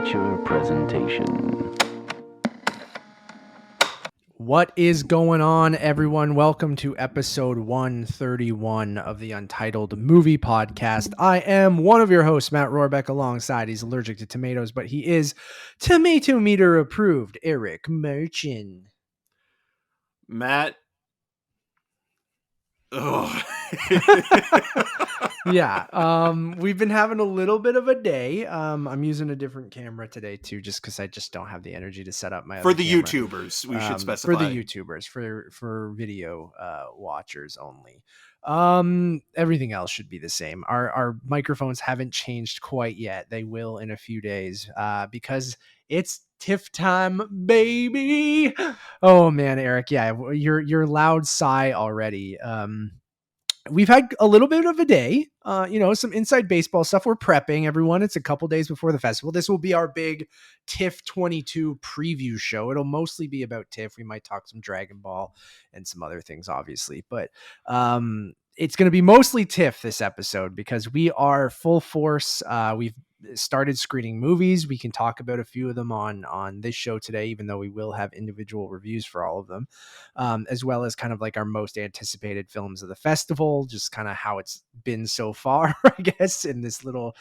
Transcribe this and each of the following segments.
feature presentation. What is going on, everyone? Welcome to episode 131 of the Untitled Movie Podcast. I am one of your hosts, Matt Rohrbeck, alongside. He's allergic to tomatoes, but he is tomato meter approved, Eric Merchant. Matt. Ugh. Yeah, we've been having a little bit of a day. I'm using a different camera today too, just because I just don't have the energy to set up my for other the camera. YouTubers. We should specify for the YouTubers, for video watchers only. Everything else should be the same. Our microphones haven't changed quite yet. They will in a few days because it's TIFF time, baby. Oh man, Eric, yeah, your loud sigh already. We've had a little bit of a day, some inside baseball stuff. We're prepping, everyone. It's a couple days before the festival. This will be our big TIFF 22 preview show. It'll mostly be about TIFF. We might talk some Dragon Ball and some other things, obviously, but it's going to be mostly TIFF this episode because we are full force. We've started screening movies. We can talk about a few of them on this show today, even though we will have individual reviews for all of them, as well as kind of like our most anticipated films of the festival, just kind of how it's been so far, I guess, in this little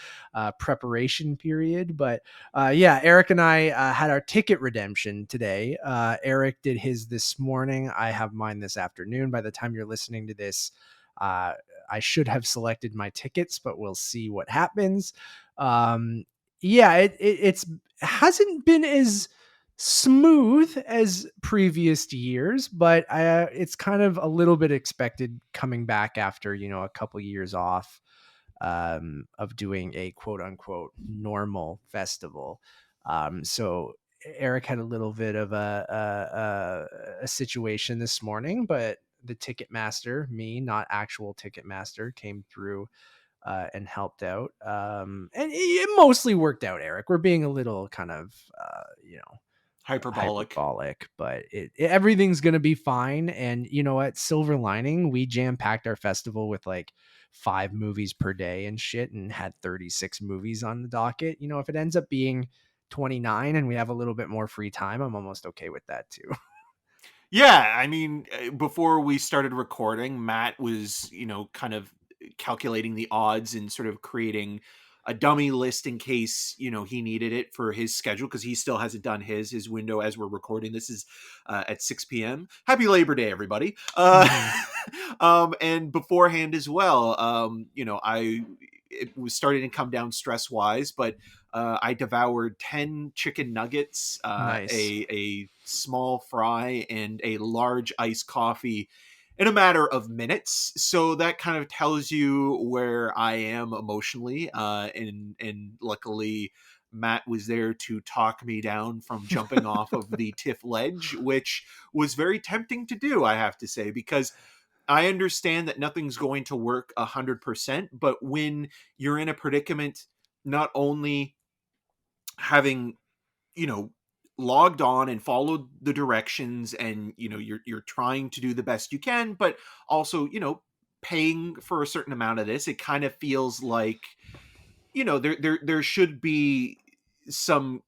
preparation period. But yeah, Eric and I had our ticket redemption today. Eric did his this morning. I have mine this afternoon. By the time you're listening to this, I should have selected my tickets, but we'll see what happens. Yeah, it's hasn't been as smooth as previous years, but it's kind of a little bit expected coming back after, a couple years off of doing a quote unquote normal festival. So Eric had a little bit of a situation this morning, but the Ticketmaster, me, not actual Ticketmaster, came through and helped out. And it mostly worked out, Eric. We're being a little kind of, hyperbolic, but everything's going to be fine. And you know what? Silver lining, we jam-packed our festival with like 5 movies per day and shit and had 36 movies on the docket. If it ends up being 29 and we have a little bit more free time, I'm almost okay with that too. Yeah, I mean, before we started recording, Matt was, kind of calculating the odds and sort of creating a dummy list in case, he needed it for his schedule, because he still hasn't done his window as we're recording. This is at 6 p.m. Happy Labor Day, everybody. And beforehand as well, it was starting to come down stress-wise, but I devoured 10 chicken nuggets, Nice. a small fry, and a large iced coffee in a matter of minutes. So that kind of tells you where I am emotionally. And luckily, Matt was there to talk me down from jumping off of the TIFF ledge, which was very tempting to do, I have to say, because I understand that nothing's going to work 100%, but when you're in a predicament, not only having, logged on and followed the directions, and you're trying to do the best you can, but also paying for a certain amount of this, it kind of feels like there should be some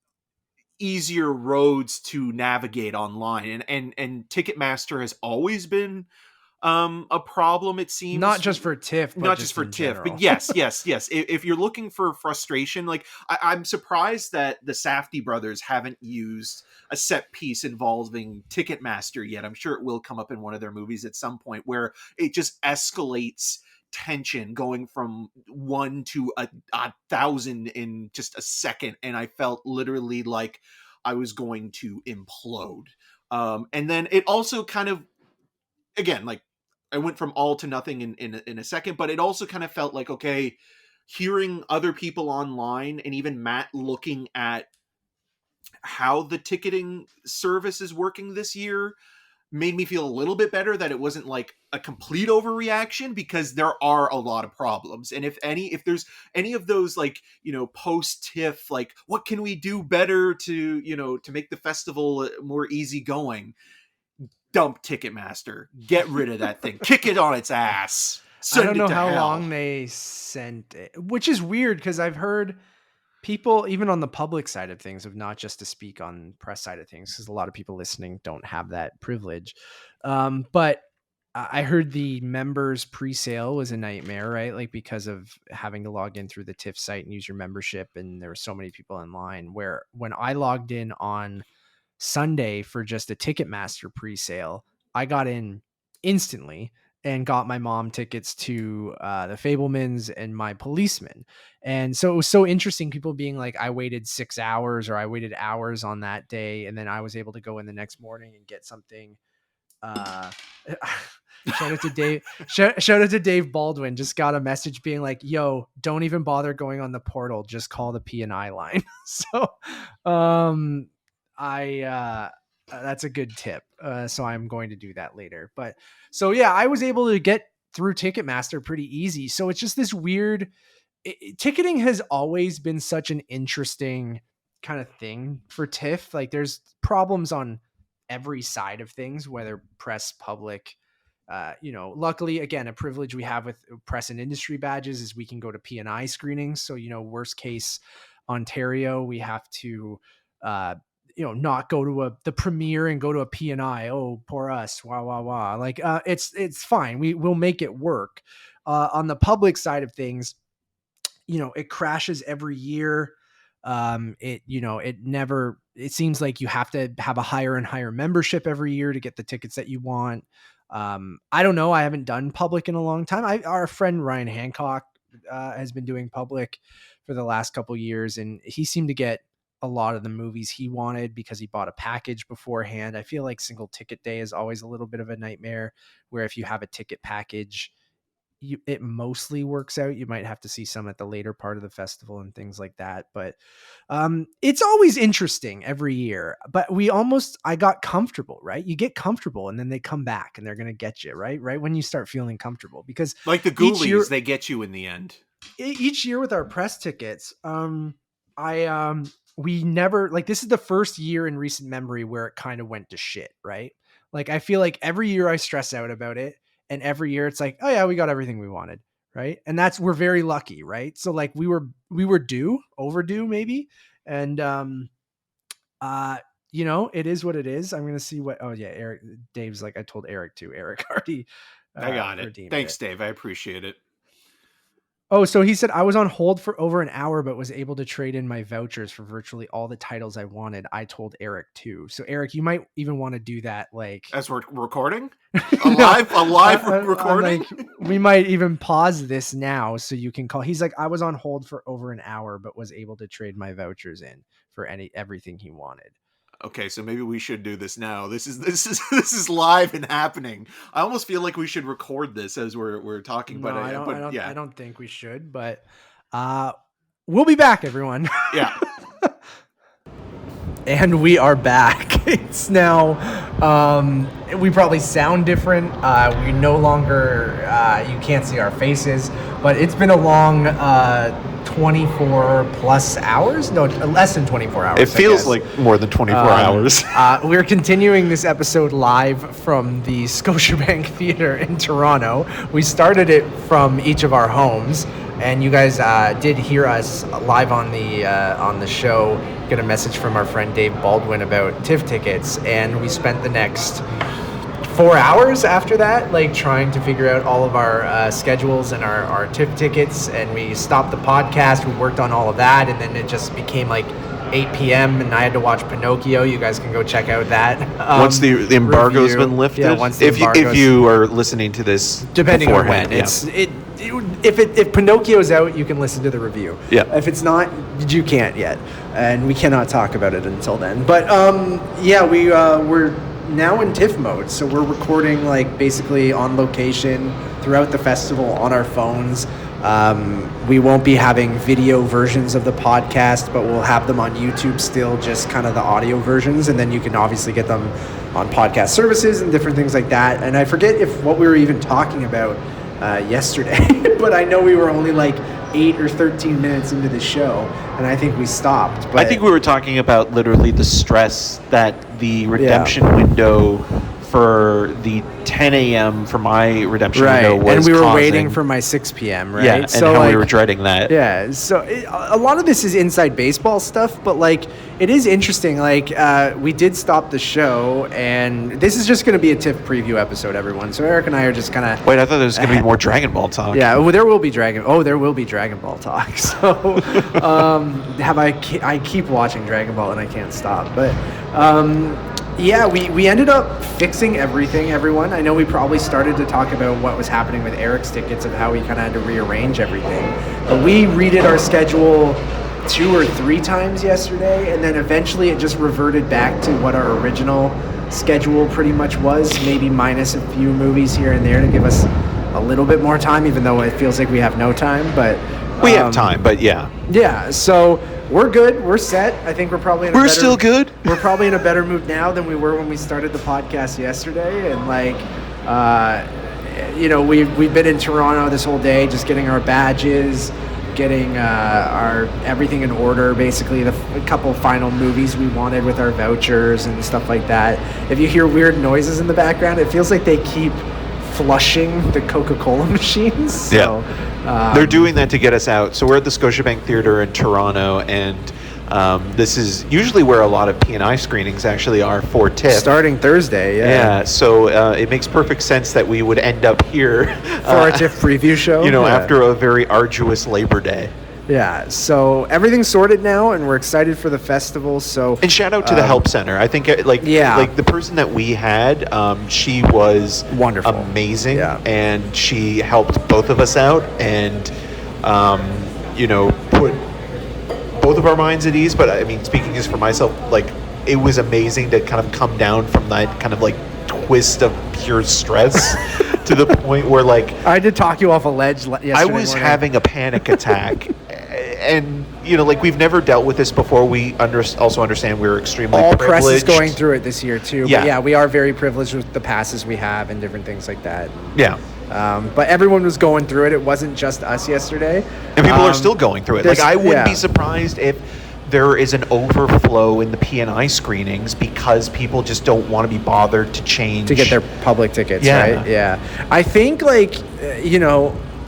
easier roads to navigate online, and Ticketmaster has always been a problem, it seems. Not just for TIFF, but not just for TIFF, but yes. If you're looking for frustration, like I'm surprised that the Safdie brothers haven't used a set piece involving Ticketmaster yet. I'm sure it will come up in one of their movies at some point, where it just escalates tension, going from 1 to a 1,000 in just a second, and I felt literally like I was going to implode. And then it also kind of, again, like, I went from all to nothing in a second, but it also kind of felt like, okay, hearing other people online and even Matt looking at how the ticketing service is working this year made me feel a little bit better that it wasn't like a complete overreaction, because there are a lot of problems. And if there's any of those, like, post TIFF, like, what can we do better to, to make the festival more easygoing? Dump Ticketmaster. Get rid of that thing. Kick it on its ass. I don't know how long they sent it, which is weird because I've heard people, even on the public side of things, of not just to speak on press side of things, because a lot of people listening don't have that privilege. But I heard the members pre-sale was a nightmare, right? Like because of having to log in through the TIFF site and use your membership. And there were so many people in line, where when I logged in on Sunday for just a Ticketmaster pre-sale, I got in instantly and got my mom tickets to the Fablemans and my Policeman. And so it was so interesting, people being like, I waited 6 hours or I waited hours on that day, and then I was able to go in the next morning and get something. Shout out to Dave. Shout out to Dave Baldwin. Just got a message being like, "Yo, don't even bother going on the portal. Just call the P&I line." So, that's a good tip. So I'm going to do that later. But so yeah, I was able to get through Ticketmaster pretty easy. So it's just this weird. Ticketing has always been such an interesting kind of thing for TIFF. Like there's problems on every side of things, whether press, public. Luckily, again, a privilege we have with press and industry badges is we can go to P&I screenings. So, worst case Ontario, we have to, not go to the premiere and go to a P&I. Oh, poor us. Wah, wah, wah. Like, it's fine. We'll make it work. On the public side of things, it crashes every year. It seems like you have to have a higher and higher membership every year to get the tickets that you want. I don't know. I haven't done public in a long time. Our friend Ryan Hancock has been doing public for the last couple years, and he seemed to get a lot of the movies he wanted because he bought a package beforehand. I feel like single ticket day is always a little bit of a nightmare, where if you have a ticket package, it mostly works out. You might have to see some at the later part of the festival and things like that. But it's always interesting every year. But I got comfortable, right? You get comfortable and then they come back and they're going to get you, right? Right when you start feeling comfortable. Because like the Ghoulies, they get you in the end. Each year with our press tickets, we never, like, this is the first year in recent memory where it kind of went to shit, right? Like, I feel like every year I stress out about it. And every year it's like, oh yeah, we got everything we wanted. Right. And we're very lucky. Right. So like we were overdue maybe. And, it is what it is. I'm going to see Eric, Dave's like, I told Eric too. Eric already, I got it. Thanks, Dave. I appreciate it. Oh, so he said, I was on hold for over an hour, but was able to trade in my vouchers for virtually all the titles I wanted. I told Eric too. So Eric, you might even want to do that. Like as we're recording a live recording. Like, we might even pause this now so you can call. He's like, I was on hold for over an hour, but was able to trade my vouchers in for everything he wanted. Okay, so maybe we should do this now. This is live and happening. I almost feel like we should record this as we're talking. No, but I don't think we should. But we'll be back, everyone. Yeah. And we are back. It's now. We probably sound different. We no longer. You can't see our faces, but it's been a long 24 plus hours. No, less than 24 hours. It feels like more than 24 hours. We're continuing this episode live from the Scotiabank Theatre in Toronto. We started it from each of our homes, and you guys did hear us live on the show get a message from our friend Dave Baldwin about TIFF tickets, and we spent the next 4 hours after that, like trying to figure out all of our schedules and our TIFF tickets, and we stopped the podcast. We worked on all of that, and then it just became like 8 p.m. and I had to watch Pinocchio. You guys can go check out that. Once the embargo's been lifted. Yeah, once if you are listening to this, depending on when yeah. If Pinocchio's out, you can listen to the review. Yeah. If it's not, you can't yet, and we cannot talk about it until then. But we're now in TIFF mode, so we're recording like basically on location throughout the festival on our phones. We won't be having video versions of the podcast, but we'll have them on YouTube still, just kind of the audio versions, and then you can obviously get them on podcast services and different things like that. And I forget what we were even talking about yesterday, but I know we were only like 8 or 13 minutes into the show, and I think we stopped. But I think we were talking about literally the stress that the redemption window for the 10 a.m. for my redemption Right, window was and we were causing, waiting for my 6 p.m. Right, yeah, and so how we were dreading that. Yeah, so a lot of this is inside baseball stuff, but like it is interesting. Like we did stop the show, and this is just going to be a TIFF preview episode, everyone. So Eric and I are just kind of Wait, I thought there was going to be more Dragon Ball talk. Yeah, well, there will be Dragon Ball talk. So I keep watching Dragon Ball and I can't stop, but. Yeah, we ended up fixing everything, everyone. I know we probably started to talk about what was happening with Eric's tickets and how we kind of had to rearrange everything. But we redid our schedule 2 or 3 times yesterday, and then eventually it just reverted back to what our original schedule pretty much was, maybe minus a few movies here and there to give us a little bit more time, even though it feels like we have no time. But we have time, but yeah. Yeah, so we're good. We're set. I think we're probably in a We're better, still good. We're probably in a better mood now than we were when we started the podcast yesterday. And like, we've been in Toronto this whole day, just getting our badges, getting our everything in order. Basically, a couple final movies we wanted with our vouchers and stuff like that. If you hear weird noises in the background, it feels like they keep flushing the Coca-Cola machines. So, they're doing that to get us out. So we're at the Scotiabank Theatre in Toronto, and this is usually where a lot of P&I screenings actually are for TIFF. Starting Thursday, Yeah, so it makes perfect sense that we would end up here for our TIFF preview show. After a very arduous Labor Day. Yeah, so everything's sorted now, and we're excited for the festival. So and shout out to the help center. I think like the person that we had, she was wonderful, amazing, and she helped both of us out, and put both of our minds at ease. But I mean, speaking just for myself, like it was amazing to kind of come down from that kind of like twist of pure stress to the point where like I did talk you off a ledge yesterday I was morning. having a panic attack. And like we've never dealt with this before. We also understand we're extremely all privileged. press is going through it this year too. Yeah. But yeah, we are very privileged with the passes we have and different things like that. Yeah. But everyone was going through it. It wasn't just us yesterday. And people are still going through it. Like I wouldn't be surprised if there is an overflow in the P&I screenings because people just don't want to be bothered to change to get their public tickets. Right? Yeah. I think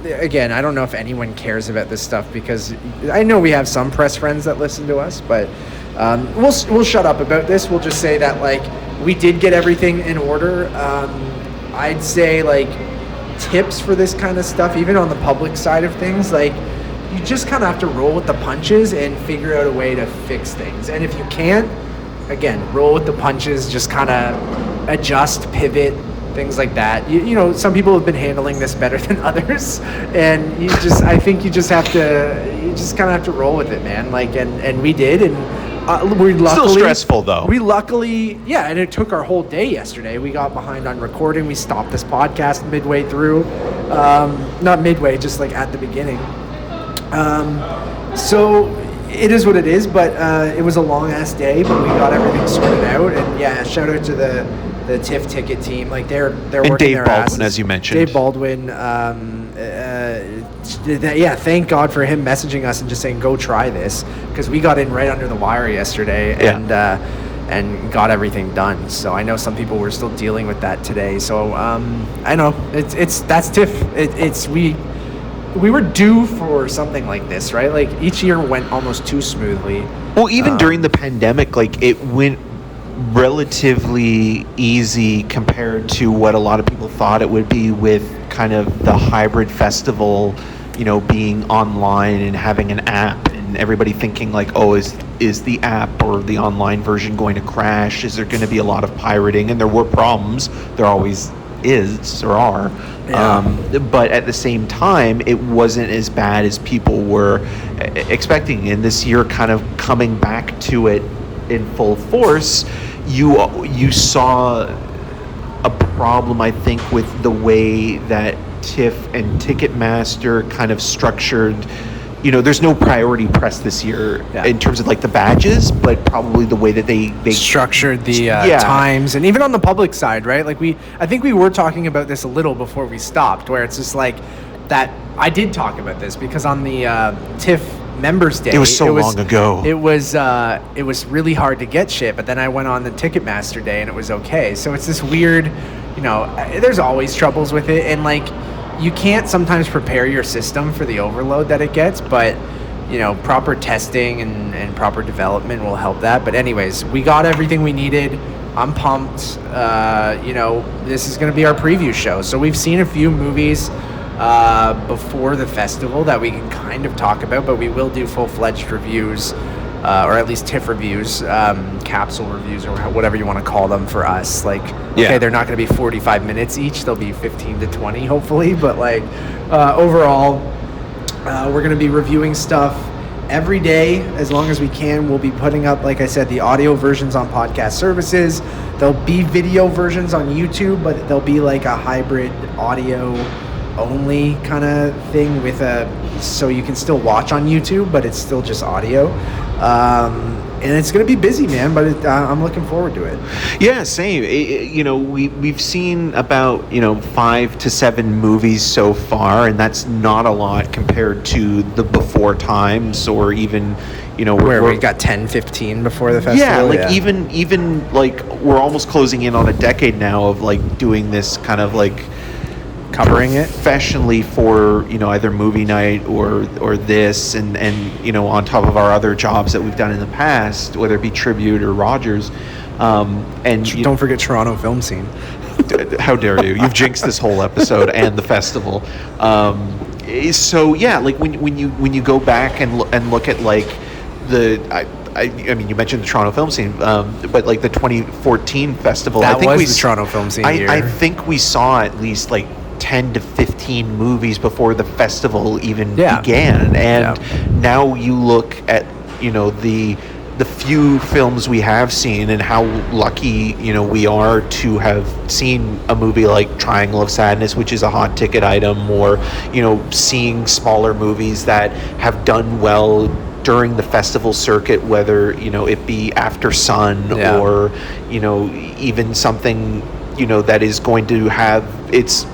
again, I don't know if anyone cares about this stuff because I know we have some press friends that listen to us, but we'll shut up about this. We'll just say that like we did get everything in order. I'd say like tips for this kind of stuff, even on the public side of things, like you just kind of have to roll with the punches and figure out a way to fix things. And if you can't, again, roll with the punches, just kind of adjust, pivot, things like that. Some people have been handling this better than others, and I think you just kind of have to roll with it, man. Like, and we did, and we luckily still stressful though. We luckily, and it took our whole day yesterday. We got behind on recording. We stopped this podcast midway through, not midway, just like at the beginning. So it is what it is, but it was a long ass day, but we got everything sorted out, and shout out to the TIFF ticket team. Like they're working and Dave their Baldwin, asses. as you mentioned. Dave Baldwin. Thank God for him messaging us and just saying go try this, because we got in right under the wire yesterday and got everything done. So I know some people were still dealing with that today. So I know that's TIFF. We were due for something like this, right? Like each year went almost too smoothly. Well, even during the pandemic, like it went relatively easy compared to what a lot of people thought it would be, with kind of the hybrid festival, being online and having an app, and everybody thinking like, oh, is the app or the online version going to crash? Is there going to be a lot of pirating? And there were problems. There always is or are. But at the same time, it wasn't as bad as people were expecting. And this year, kind of coming back to it in full force, you saw a problem, I think, with the way that TIFF and Ticketmaster kind of structured. There's no priority press this year in terms of like the badges, but probably the way that they structured the times, and even on the public side, right? Like I think we were talking about this a little before we stopped, where it's just like that. I did talk about this because on the TIFF Members Day. It was so long ago. It was really hard to get shit, but then I went on the Ticketmaster day and it was okay. So it's this weird, there's always troubles with it, and like you can't sometimes prepare your system for the overload that it gets, but proper testing and proper development will help that. But anyways, we got everything we needed. I'm pumped. This is going to be our preview show. So we've seen a few movies before the festival that we can kind of talk about, but we will do full-fledged reviews, or at least TIFF reviews, capsule reviews, or whatever you want to call them for us. Like, okay, they're not going to be 45 minutes each. They'll be 15 to 20, hopefully. But like, overall, we're going to be reviewing stuff every day as long as we can. We'll be putting up, like I said, the audio versions on podcast services. There'll be video versions on YouTube, but they'll be like a hybrid audio only kind of thing so you can still watch on YouTube, but it's still just audio. And it's going to be busy, man, but I'm looking forward to it. Yeah, same. We've seen about 5 to 7 movies so far, and that's not a lot compared to the before times, or even where we got 10, 15 before the festival. Even like we're almost closing in on a decade now of like doing this kind of like covering it professionally for either movie night or this, and on top of our other jobs that we've done in the past, whether it be Tribute or Rogers, and don't forget Toronto Film Scene. How dare you? You've jinxed this whole episode and the festival. So yeah, like when you go back and look at like I mean, you mentioned the Toronto Film Scene, but like the 2014 festival, that was the Toronto Film Scene year. I think we saw at least like 10 to 15 movies before the festival even began, and now you look at the few films we have seen and how lucky we are to have seen a movie like Triangle of Sadness, which is a hot ticket item, or seeing smaller movies that have done well during the festival circuit, whether it be After Sun or even something that is going to have its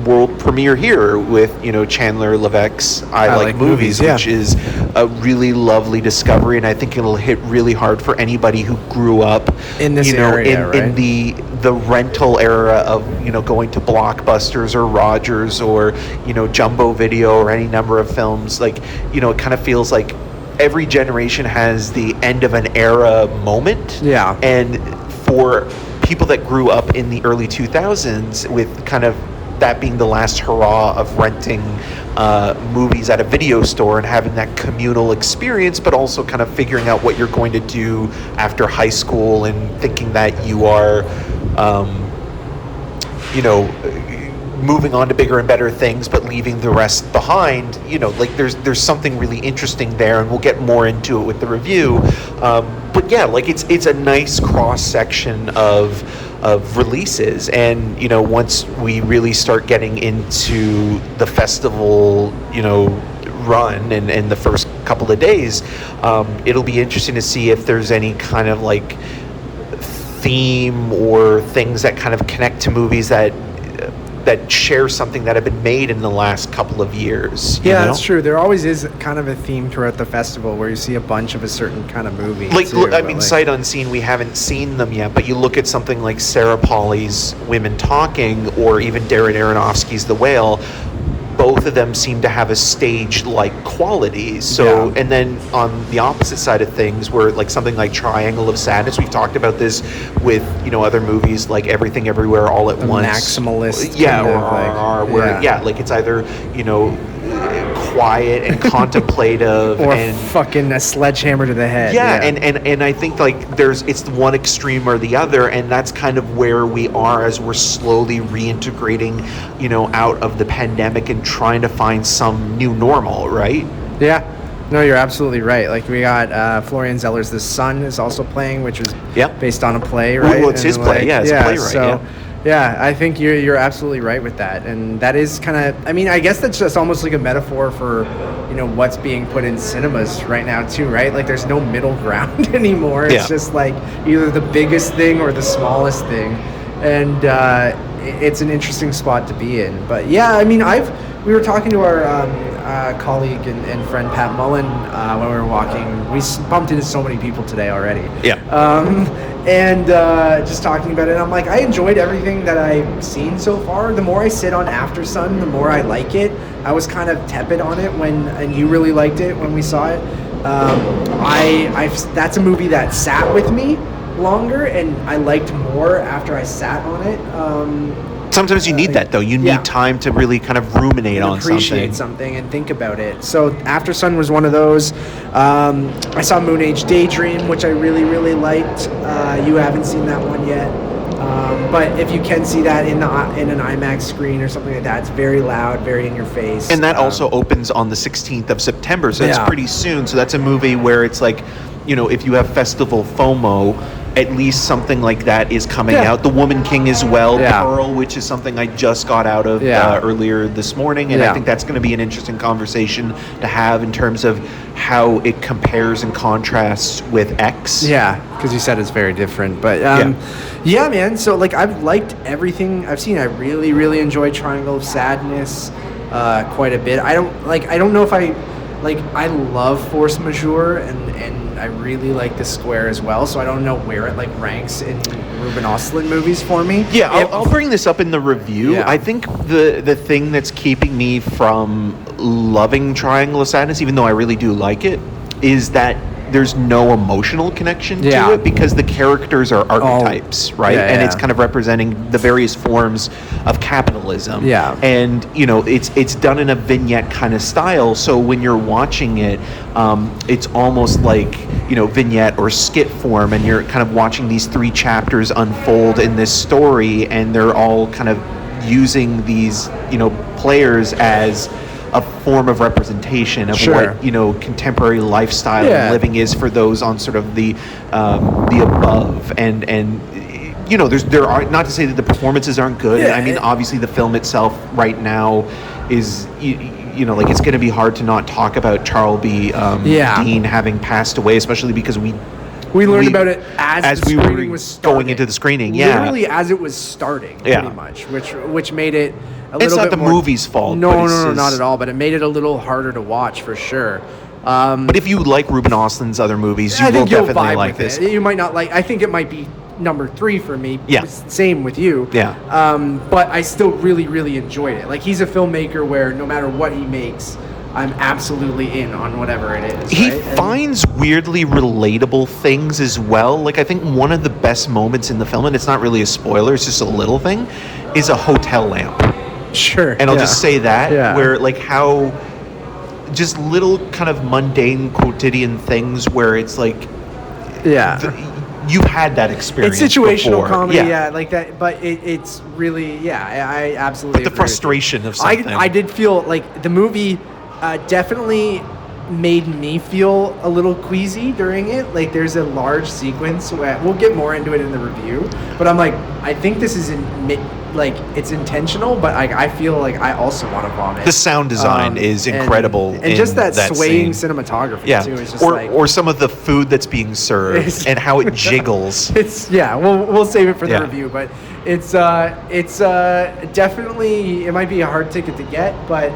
world premiere here with Chandler Levesque's I Like Movies, which is a really lovely discovery, and I think it'll hit really hard for anybody who grew up in this area, in the rental era of going to Blockbusters or Rogers or Jumbo Video or any number of films. Like it kind of feels like every generation has the end of an era moment. Yeah. And for people that grew up in the early 2000s, with kind of that being the last hurrah of renting movies at a video store and having that communal experience, but also kind of figuring out what you're going to do after high school and thinking that you are, moving on to bigger and better things, but leaving the rest behind. Like there's something really interesting there, and we'll get more into it with the review. But yeah, like it's a nice cross section of releases, and once we really start getting into the festival run and the first couple of days, it'll be interesting to see if there's any kind of like theme or things that kind of connect to movies that share something that have been made in the last couple of years. That's true. There always is kind of a theme throughout the festival where you see a bunch of a certain kind of movie. Sight unseen, we haven't seen them yet, but you look at something like Sarah Polley's Women Talking, or even Darren Aronofsky's The Whale. Both of them seem to have a stage-like quality. So, and then on the opposite side of things, where like something like Triangle of Sadness, we've talked about this with other movies like Everything Everywhere All at Once, maximalist, like it's either quiet and contemplative, or and fucking a sledgehammer to the head. And I think like it's one extreme or the other, and that's kind of where we are as we're slowly reintegrating out of the pandemic and trying to find some new normal, right? No, you're absolutely right. Like we got Florian Zeller's The Sun is also playing, which is based on a play, right? Well, it's his play, it's a playwright. So, yeah, I think you're absolutely right with that, and that is kind of. I mean, I guess that's just almost like a metaphor for what's being put in cinemas right now too, right? Like there's no middle ground anymore. It's just like either the biggest thing or the smallest thing, and it's an interesting spot to be in. But yeah, I mean, I've we were talking to our colleague and friend Pat Mullen when we were walking. We bumped into so many people today already. Yeah. And just talking about it, I'm like, I enjoyed everything that I've seen so far. The more I sit on After Sun, the more I like it. I was kind of tepid on it and you really liked it when we saw it. That's a movie that sat with me longer, and I liked more after I sat on it. Sometimes you need that, though. You need time to really kind of ruminate on appreciate something and think about it. So After Sun was one of those. I saw Moon Age Daydream, which I really, really liked. You haven't seen that one yet. But if you can see that in an IMAX screen or something like that, it's very loud, very in your face. And that also opens on the 16th of September, so it's pretty soon. So that's a movie where it's like, you know, if you have festival FOMO, at least something like that is coming out. The Woman King as well, Pearl, which is something I just got out of earlier this morning, and I think that's going to be an interesting conversation to have in terms of how it compares and contrasts with X. Yeah, because you said it's very different, but yeah, man. So like, I've liked everything I've seen. I really, really enjoyed Triangle of Sadness quite a bit. I don't know if I love Force Majeure and I really like The Square as well, so I don't know where it like ranks in Ruben Östlund movies for me. Yeah, I'll bring this up in the review. Yeah. I think the thing that's keeping me from loving Triangle of Sadness, even though I really do like it, is that there's no emotional connection to it because the characters are archetypes, right? And it's kind of representing the various forms of capitalism. Yeah. And, you know, it's done in a vignette kind of style. So when you're watching it, it's almost like, you know, vignette or skit form, and you're kind of watching these 3 chapters unfold in this story, and they're all kind of using these, you know, players as a form of representation of what, you know, contemporary lifestyle and living is for those on sort of the above, and you know, there are, not to say that the performances aren't good. I mean, obviously the film itself right now is you know, like, it's going to be hard to not talk about Charles B. Dean having passed away, especially because we learned about it as the screening was starting. Going into the screening, literally as it was starting, pretty much, which made it a little bit more... It's not the movie's fault. No, not at all, but it made it a little harder to watch, for sure. But if you like Ruben Östlund's other movies, you will definitely like this. You might not like... I think it might be number 3 for me. Yeah. Same with you. Yeah. But I still really, really enjoyed it. Like, he's a filmmaker where no matter what he makes, I'm absolutely in on whatever it is. He finds weirdly relatable things as well. Like, I think one of the best moments in the film, and it's not really a spoiler, it's just a little thing, is a hotel lamp. Sure. And I'll just say that, where, like, how just little kind of mundane quotidian things where it's like, you've had that experience. It's situational before. comedy, like that. But it's really, I absolutely. But the frustration of something. I did feel like the movie definitely made me feel a little queasy during it. Like, there's a large sequence where we'll get more into it in the review, but I'm like, I think this is it's intentional, but I feel like I also want to vomit. The sound design is incredible, and just that swaying scene. cinematography too. Is just or some of the food that's being served and how it jiggles. We'll save it for the review, but it's definitely, it might be a hard ticket to get, but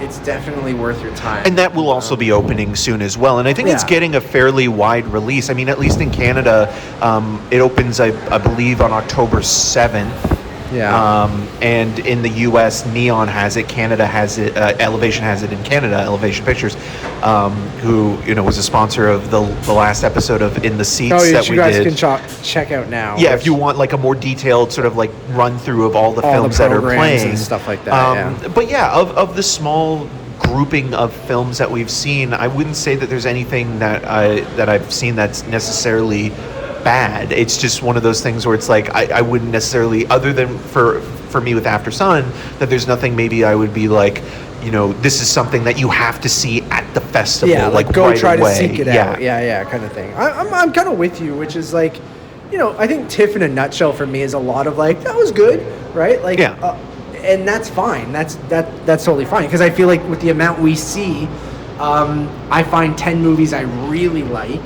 it's definitely worth your time. And that will also be opening soon as well. And I think it's getting a fairly wide release. I mean, at least in Canada, it opens, I believe, on October 7th. And in the U.S., Neon has it. Canada has it. Elevation has it in Canada. Elevation Pictures, who, you know, was a sponsor of the last episode of In the Seats that we did. You guys can check out now. Yeah, if you want like a more detailed sort of like run through of all the films that are playing and stuff like that. But of the small grouping of films that we've seen, I wouldn't say that there's anything that I've seen that's necessarily bad. It's just one of those things where it's like I wouldn't necessarily, other than for me with After Sun, that there's nothing maybe I would be like, you know, this is something that you have to see at the festival. Yeah, like go right try away. to seek it out. Yeah, kind of thing. I'm kind of with you, which is like, you know, I think TIFF in a nutshell for me is a lot of like, that was good, right? Like, and that's fine. That's totally fine, because I feel like with the amount we see, I find 10 movies I really like,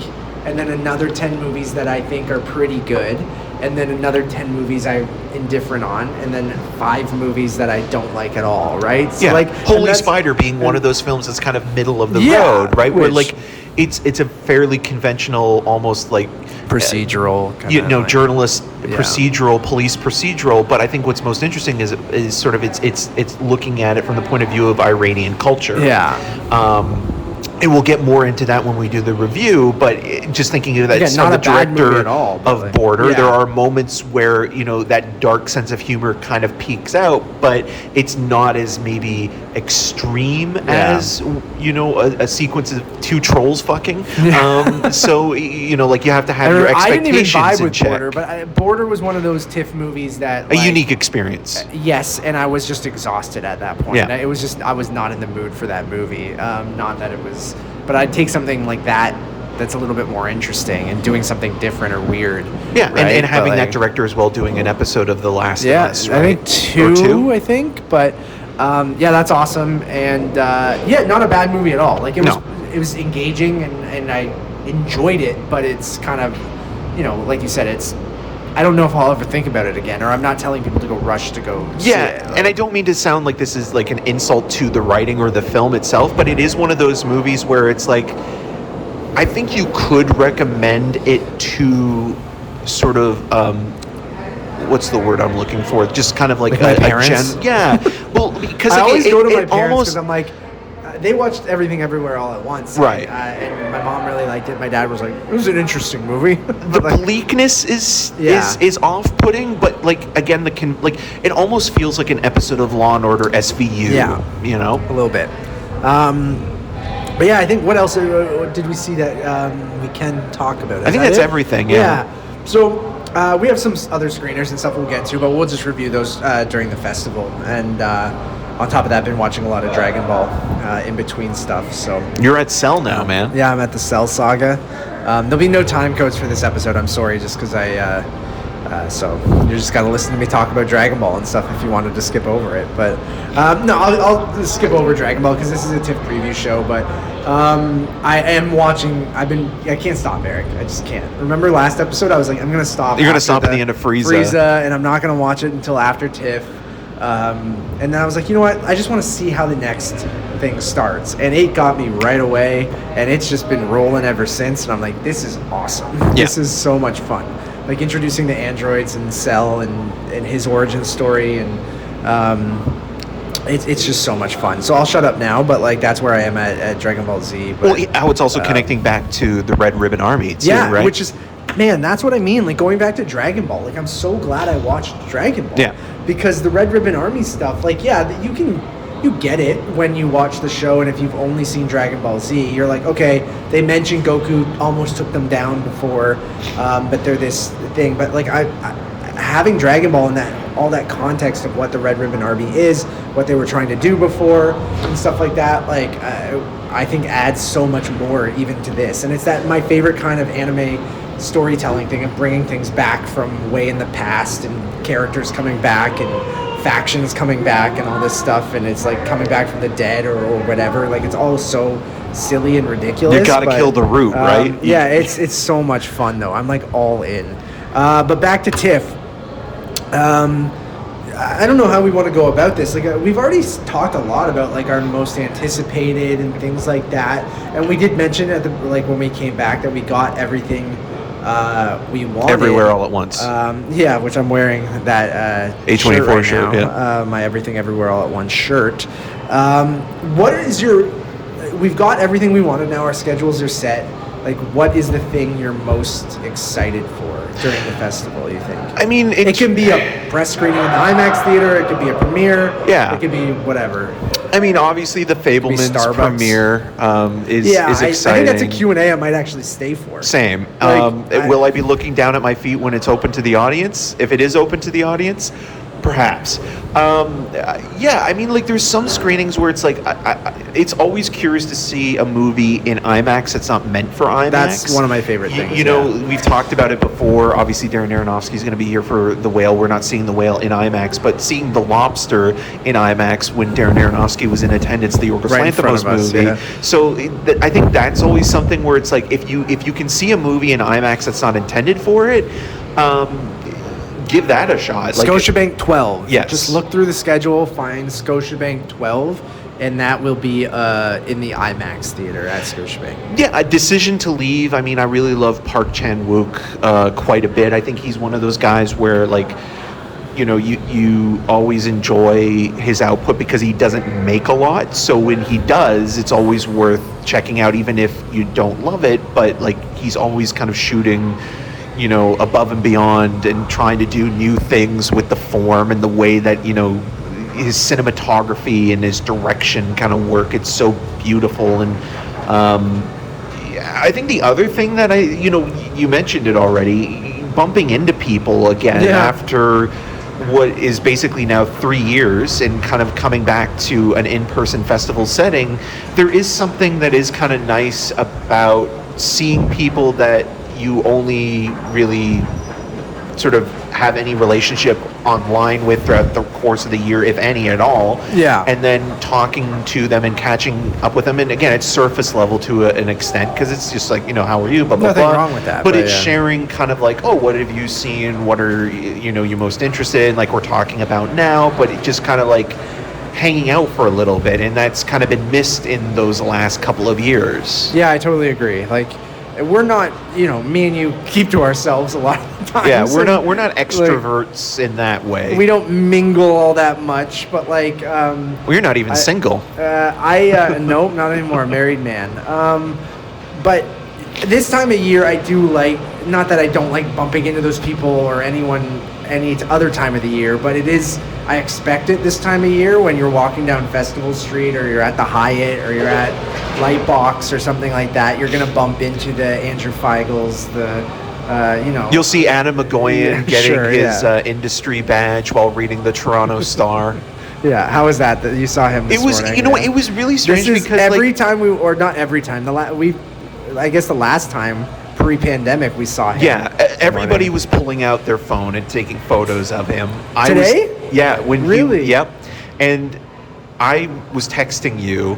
and then another 10 movies that I think are pretty good. and then another 10 movies I'm indifferent on, and then 5 movies that I don't like at all, right? So Yeah, Holy and Spider being one of those films that's kind of middle of the Yeah, road, right? Where which- like it's a fairly conventional, almost like procedural, journalist procedural, police procedural. But I think what's most interesting is sort of it's looking at it from the point of view of Iranian culture. Yeah. And we'll get more into that when we do the review, but just thinking of that, Again, not the a bad movie director at all, but of like- Border, yeah. there are moments where, that dark sense of humor kind of peaks out, but it's not as maybe extreme as, a sequence of 2 trolls fucking. So, like you have to have your I didn't even expectations vibe in with check. Border, but Border was one of those TIFF movies that A like, unique experience. Yes, and I was just exhausted at that point. Yeah. It was just I was not in the mood for that movie. Not that it was, but I'd take something like that that's a little bit more interesting and doing something different or weird. Yeah, right? and having But, that like, director as well doing an episode of The Last of Us, right? I think Or 2. I think, but that's awesome, and not a bad movie at all. Like it was engaging, and I enjoyed it, but it's kind of, like you said, it's. I don't know if I'll ever think about it again, or I'm not telling people to go rush to go see it. And I don't mean to sound like this is like an insult to the writing or the film itself, but it is one of those movies where it's like, I think you could recommend it to sort of, what's the word I'm looking for? Just kind of like my parents? Well, because I like, always go to my parents almost because I'm like, they watched Everything Everywhere All at Once, Right. And my mom really liked it. My dad was like, "It was an interesting movie." the bleakness is off-putting, but like again, it almost feels like an episode of Law and Order SVU. Yeah. A little bit. But yeah, I think what else did we see that we can talk about? I think that's everything. Yeah. So we have some other screeners and stuff we'll get to, but we'll just review those during the festival. And on top of that, I've been watching a lot of Dragon Ball in between stuff. So You're at Cell now, man. yeah, I'm at the Cell Saga. There'll be no time codes for this episode. I'm sorry, just because so you just got to listen to me talk about Dragon Ball and stuff if you wanted to skip over it. But no, I'll skip over Dragon Ball because this is a TIFF preview show. But I am watching. I can't stop, Eric. I just can't. Remember last episode? I was like, I'm gonna stop. You're gonna stop at the end of Frieza, and I'm not gonna watch it until after TIFF. And then I was like, you know what? I just want to see how the next thing starts. And it got me right away, and it's just been rolling ever since. And I'm like, this is awesome. Yeah. This is so much fun. Like introducing the androids and Cell and his origin story, and it's just so much fun. So I'll shut up now, but like that's where I am at Dragon Ball Z. But, well, how it's also connecting back to the Red Ribbon Army too, right? which is, man, that's what I mean. Like going back to Dragon Ball, like I'm so glad I watched Dragon Ball. Yeah. Because the Red Ribbon Army stuff, like you get it when you watch the show, and if you've only seen Dragon Ball Z, you're like, okay, they mentioned Goku almost took them down before, but they're this thing. But like I having Dragon Ball and all that context of what the Red Ribbon Army is, what they were trying to do before, and stuff like that, like I think adds so much more even to this. And it's that my favorite kind of anime storytelling thing of bringing things back from way in the past, and characters coming back and factions coming back and all this stuff, and it's like coming back from the dead or whatever. Like it's all so silly and ridiculous. You gotta kill the root, right? Yeah, it's so much fun though. I'm like all in. But back to TIFF. I don't know how we want to go about this. Like we've already talked a lot about like our most anticipated and things like that, and we did mention at the when we came back that we got everything we wanted. Everywhere All at Once. Which I'm wearing that A24 shirt right now, my Everything Everywhere All at Once shirt. What is we've got everything we wanted now. Our schedules are set. Like, what is the thing you're most excited for during the festival, you think? I mean, it can be a press screening in the IMAX theater. It could be a premiere. Yeah. It could be whatever. I mean, obviously, the Fabelmans premiere is exciting. I think that's a Q&A I might actually stay for. Same. Like, will I be looking down at my feet when it's open to the audience? If it is open to the audience, perhaps. I mean, like, there's some screenings where it's like, it's always curious to see a movie in IMAX that's not meant for IMAX. That's one of my favorite things. We've talked about it before. Obviously, Darren Aronofsky's going to be here for The Whale. We're not seeing The Whale in IMAX, but seeing The Lobster in IMAX when Darren Aronofsky was in attendance, the Yorgos Lanthimos movie. Yeah. So I think that's always something where it's like, if you can see a movie in IMAX that's not intended for it, give that a shot. Scotiabank 12. Yes. Just look through the schedule, find Scotiabank 12, and that will be in the IMAX theater at Scotiabank. Yeah, a Decision to Leave. I mean, I really love Park Chan-wook quite a bit. I think he's one of those guys where, like, you know, you always enjoy his output because he doesn't make a lot. So when he does, it's always worth checking out, even if you don't love it. But, like, he's always kind of shooting, you know, above and beyond and trying to do new things with the form and the way that, you know, his cinematography and his direction kind of work. It's so beautiful. And I think the other thing that you mentioned it already, bumping into people again after what is basically now 3 years and kind of coming back to an in-person festival setting, there is something that is kind of nice about seeing people that you only really sort of have any relationship online with throughout the course of the year, if any at all. Yeah. And then talking to them and catching up with them. And again, it's surface level to an extent because it's just like, you know, how are you? Blah, blah, Nothing blah. wrong with that. But it's sharing kind of like, oh, what have you seen? What are, you know, you most interested in? Like we're talking about now, but it just kind of like hanging out for a little bit. And that's kind of been missed in those last couple of years. Yeah, I totally agree. Like, we're not, you know, me and you keep to ourselves a lot of the time. Yeah, we're not extroverts in that way. We don't mingle all that much, but like, well, you're not even single. Nope, not anymore. Married man. But this time of year, I do like. Not that I don't like bumping into those people or anyone any other time of the year, but it is. I expect it this time of year when you're walking down Festival Street or you're at the Hyatt or you're at Lightbox or something like that. You're gonna bump into the Andrew Feigls, you know. You'll see Adam McGoyan getting his industry badge while reading the Toronto Star. Yeah, how was that you saw him this morning? You know what, it was really strange because every time or not every time, I guess the last time pre-pandemic we saw him. Yeah, everybody was pulling out their phone and taking photos of him. Today? Really? Yep. And I was texting you,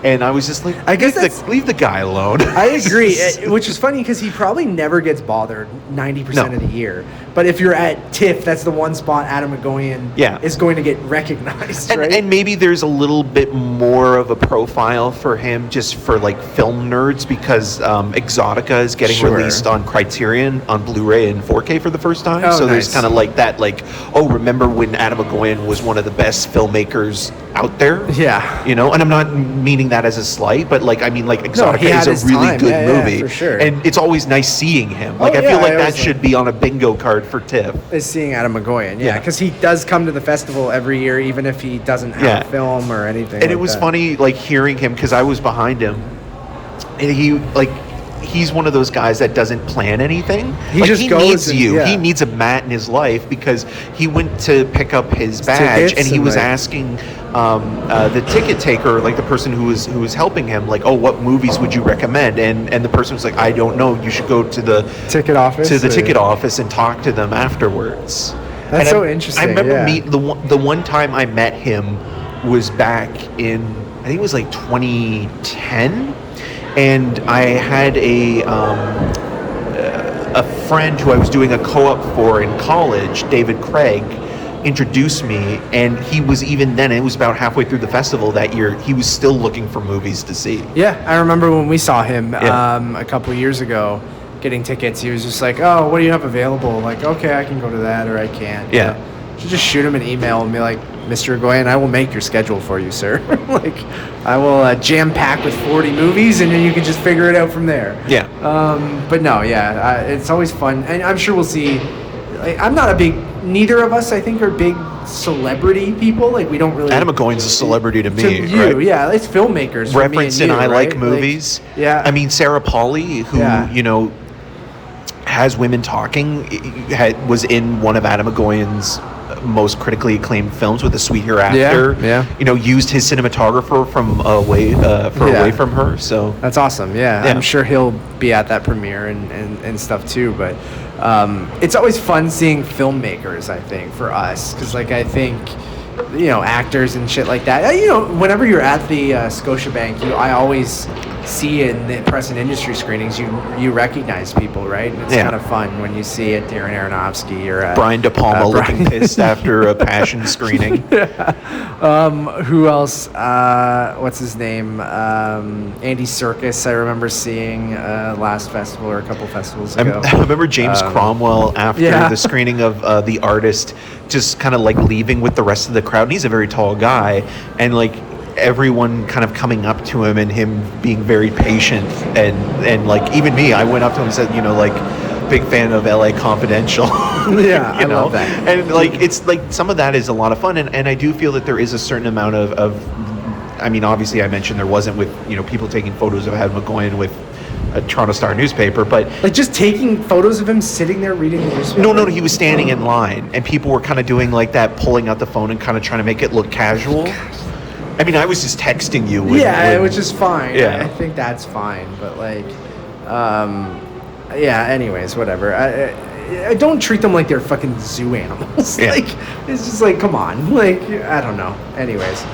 and I was just like, I guess leave the guy alone. I agree, which is funny because he probably never gets bothered 90% of the year. But if you're at TIFF, that's the one spot Adam McGoyan is going to get recognized, right? And maybe there's a little bit more of a profile for him just for like film nerds because Exotica is getting released on Criterion on Blu-ray and 4K for the first time. So there's kind of like that, like, oh, remember when Adam McGoyan was one of the best filmmakers out there? Yeah. You know, and I'm not meaning that as a slight, but like, I mean, like Exotica is a really good movie. For sure. And it's always nice seeing him. Like, I feel like that should be on a bingo card for TIFF. Is seeing Adam McGoyan, because he does come to the festival every year, even if he doesn't have a film or anything. And it was funny, like hearing him because I was behind him, and he's one of those guys that doesn't plan anything. He needs you. He needs a mat in his life because he went to pick up his badge and he was asking the ticket taker, like the person who was helping him, like, oh, what movies would you recommend? And the person was like, I don't know. You should go to the ticket office and talk to them afterwards. That's so interesting. I remember the one time I met him was back in, I think it was like 2010. And I had a friend who I was doing a co-op for in college, David Craig, introduced me, and he was even then, it was about halfway through the festival that year, he was still looking for movies to see. Yeah, I remember when we saw him a couple years ago getting tickets, he was just like, oh, what do you have available? Like, okay, I can go to that or I can't. Yeah. So just shoot him an email and be like, Mr. Goyen, I will make your schedule for you, sir. Like, I will jam pack with 40 movies, and then you can just figure it out from there. Yeah. But no, it's always fun, and I'm sure we'll see. Like, I'm not a big. Neither of us, I think, are big celebrity people. Like, we don't really. Adam McGoyan's a celebrity to me. To you, right? Yeah, it's filmmakers. Reference in I right? Like Movies. Like, yeah. I mean, Sarah Polley, who has Women Talking, was in one of Adam McGoyan's most critically acclaimed films with A Sweet Hereafter. Used his cinematographer from away from her. So that's awesome. I'm sure he'll be at that premiere and stuff too. But it's always fun seeing filmmakers, I think, for us, because like I think actors and shit like that. Whenever you're at the Scotiabank, I always see in the press and industry screenings, you recognize people, right? And it's kind of fun when you see it, Darren Aronofsky or Brian De Palma looking pissed after a Passion screening. Who else? What's his name? Andy Serkis. I remember seeing last festival or a couple festivals ago. I remember James Cromwell after the screening of The Artist, just kind of like leaving with the rest of the crowd. And he's a very tall guy, and like everyone kind of coming up to him and him being very patient, and like even me, I went up to him and said, big fan of LA Confidential. Yeah, I love that. And like it's like some of that is a lot of fun, and I do feel that there is a certain amount of I mean, obviously I mentioned there wasn't with people taking photos of Adam McGoyan with a Toronto Star newspaper, but like just taking photos of him sitting there reading the newspaper. No, he was standing in line, and people were kind of doing like that, pulling out the phone and kind of trying to make it look casual. I mean, I was just texting you. Which is fine. Yeah. I think that's fine, but like, anyways, whatever. I don't treat them like they're fucking zoo animals. Yeah. Like, it's just like, come on. Like, I don't know. Anyways.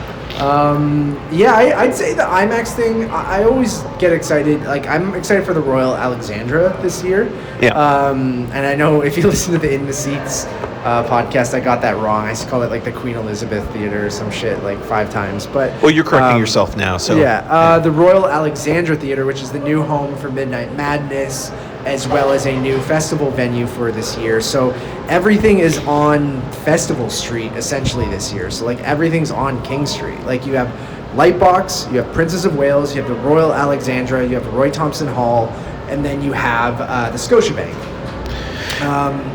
I'd say the IMAX thing, I always get excited. Like, I'm excited for the Royal Alexandra this year. Yeah. And I know if you listen to the In the Seats podcast, I got that wrong. I call it like the Queen Elizabeth Theater or some shit like 5 times. But well, you're correcting yourself now. So the Royal Alexandra Theater, which is the new home for Midnight Madness, as well as a new festival venue for this year. So everything is on Festival Street essentially this year. So like everything's on King Street. Like you have Lightbox, you have Princess of Wales, you have the Royal Alexandra, you have Roy Thompson Hall, and then you have the Scotiabank.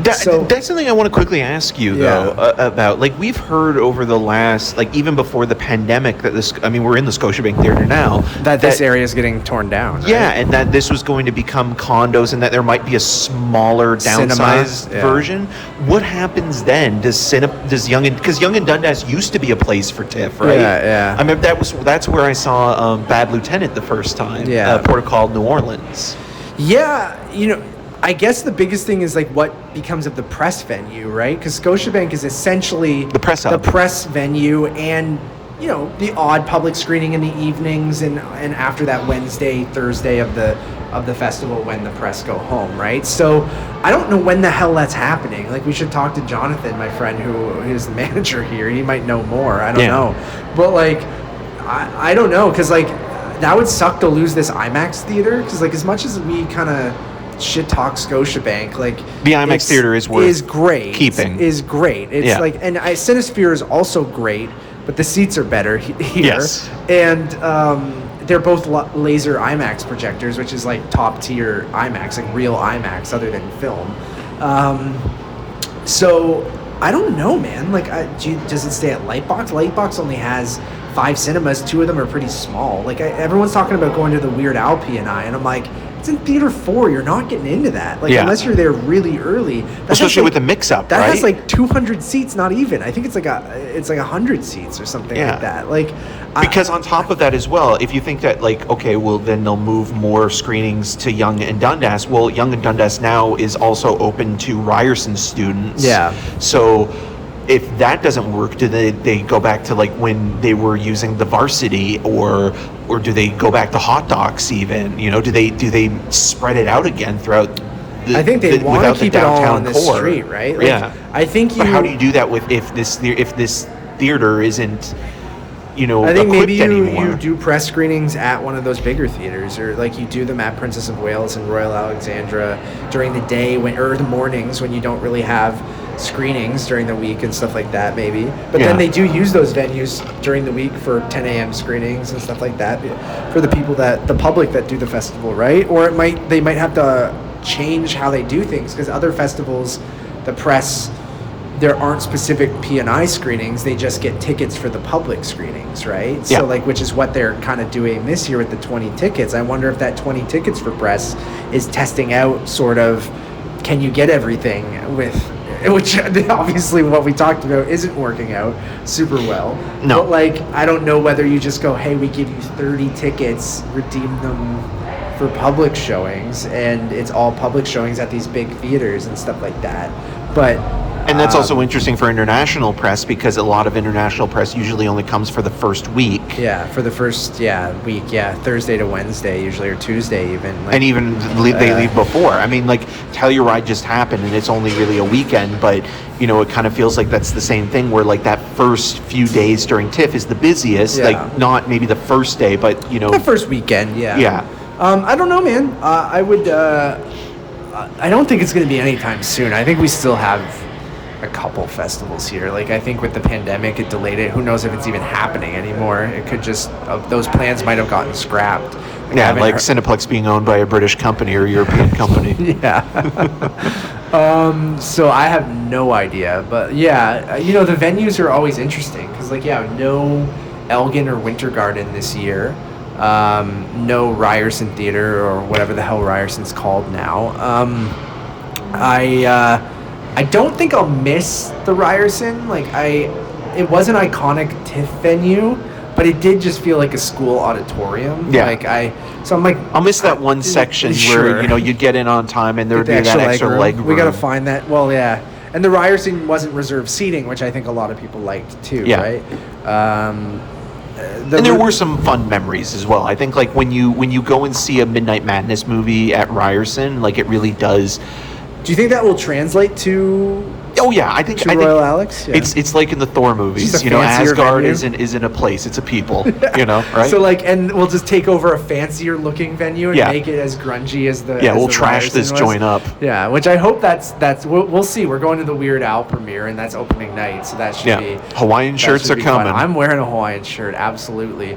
That's something I want to quickly ask you though about. Like we've heard over the last, like even before the pandemic, that we're in the Scotiabank Theater now. That this area is getting torn down. Right? Yeah, and that this was going to become condos, and that there might be a smaller, downsized version. What happens then? Does Yonge and Dundas used to be a place for TIFF, right? Yeah. I mean that's where I saw Bad Lieutenant the first time. Yeah. Port of Call, New Orleans. Yeah, I guess the biggest thing is like what becomes of the press venue, right? Because Scotiabank is essentially the press hub. The press venue, and the odd public screening in the evenings, and after that Wednesday, Thursday of the festival when the press go home, right? So I don't know when the hell that's happening. Like we should talk to Jonathan, my friend, who is the manager here. He might know more. I don't know, but like I don't know, because like that would suck to lose this IMAX theater, because like as much as we kind of shit talk Scotiabank, like the IMAX theater is great. Keeping is great. It's like, and Cinesphere is also great, but the seats are better here. Yes. And they're both laser IMAX projectors, which is like top tier IMAX, like real IMAX other than film. So I don't know, man. Like, does it stay at Lightbox? Lightbox only has 5 cinemas. 2 of them are pretty small. Like everyone's talking about going to the Weird Al P&I, and I'm like, it's in theater 4. You're not getting into that. Like unless you're there really early. Especially with the mix-up, that right? has like 200 seats. Not even. I think it's like 100 seats or something like that. Like because on top of that as well, if you think that like okay, well then they'll move more screenings to Yonge and Dundas. Well, Yonge and Dundas now is also open to Ryerson students. Yeah. So if that doesn't work, do they go back to like when they were using the Varsity, or do they go back to Hot Docs even? Do they spread it out again throughout? I think they want to keep it all on the street, right? Like, yeah. I think But how do you do that if this theater isn't I think maybe you do press screenings at one of those bigger theaters, or like you do them at Princess of Wales and Royal Alexandra during the day or the mornings when you don't really have screenings during the week and stuff like that, maybe. But then they do use those venues during the week for 10 a.m. screenings and stuff like that for the public that do the festival, right? Or they might have to change how they do things, because other festivals, the press, there aren't specific P&I screenings. They just get tickets for the public screenings, right? Yeah. So like, which is what they're kind of doing this year with the 20 tickets. I wonder if that 20 tickets for press is testing out sort of, can you get everything which obviously what we talked about isn't working out super well. No. But like, I don't know whether you just go, hey, we give you 30 tickets, redeem them for public showings, and it's all public showings at these big theaters and stuff like that. But And that's also interesting for international press because a lot of international press usually only comes for the first week. Yeah, for the first week, Thursday to Wednesday usually, or Tuesday even. Like, and even they leave before. I mean, like, Telluride just happened, and it's only really a weekend, but, you know, it kind of feels like that's the same thing where, like, that first few days during TIFF is the busiest. Like, not maybe the first day, but, you know. The first weekend, yeah. Yeah. I don't know, man. I would... I don't think it's going to be anytime soon. I think we still have a couple festivals here. Like, I think with the pandemic, it delayed it. Who knows if it's even happening anymore? It could just... those plans might have gotten scrapped. Like Cineplex being owned by a British company or a European company. Yeah. So I have no idea. But, yeah, you know, the venues are always interesting. Because, like, no Elgin or Winter Garden this year. No Ryerson Theater, or whatever the hell Ryerson's called now. I don't think I'll miss the Ryerson. Like, it was an iconic TIFF venue, but it did just feel like a school auditorium. Yeah. So I'm like, I'll miss that one section where, you know, you'd get in on time and there would be that extra leg room. We got to find that. Well, yeah. And the Ryerson wasn't reserved seating, which I think a lot of people liked too, right? And there were some fun memories as well. I think, like, when you go and see a Midnight Madness movie at Ryerson, like, it really does. Do you think that will translate to? Oh yeah, I think Royal Alex. Yeah. It's like in the Thor movies. You know, Asgard isn't a place; it's a people. You know, right? So, like, and we'll just take over a fancier looking venue and make it as grungy as the. Yeah, we'll the trash this joint up. Yeah, which I hope that's we'll see. We're going to the Weird Al premiere, and that's opening night, so that should be. Hawaiian shirts are coming. Fun. I'm wearing a Hawaiian shirt, absolutely.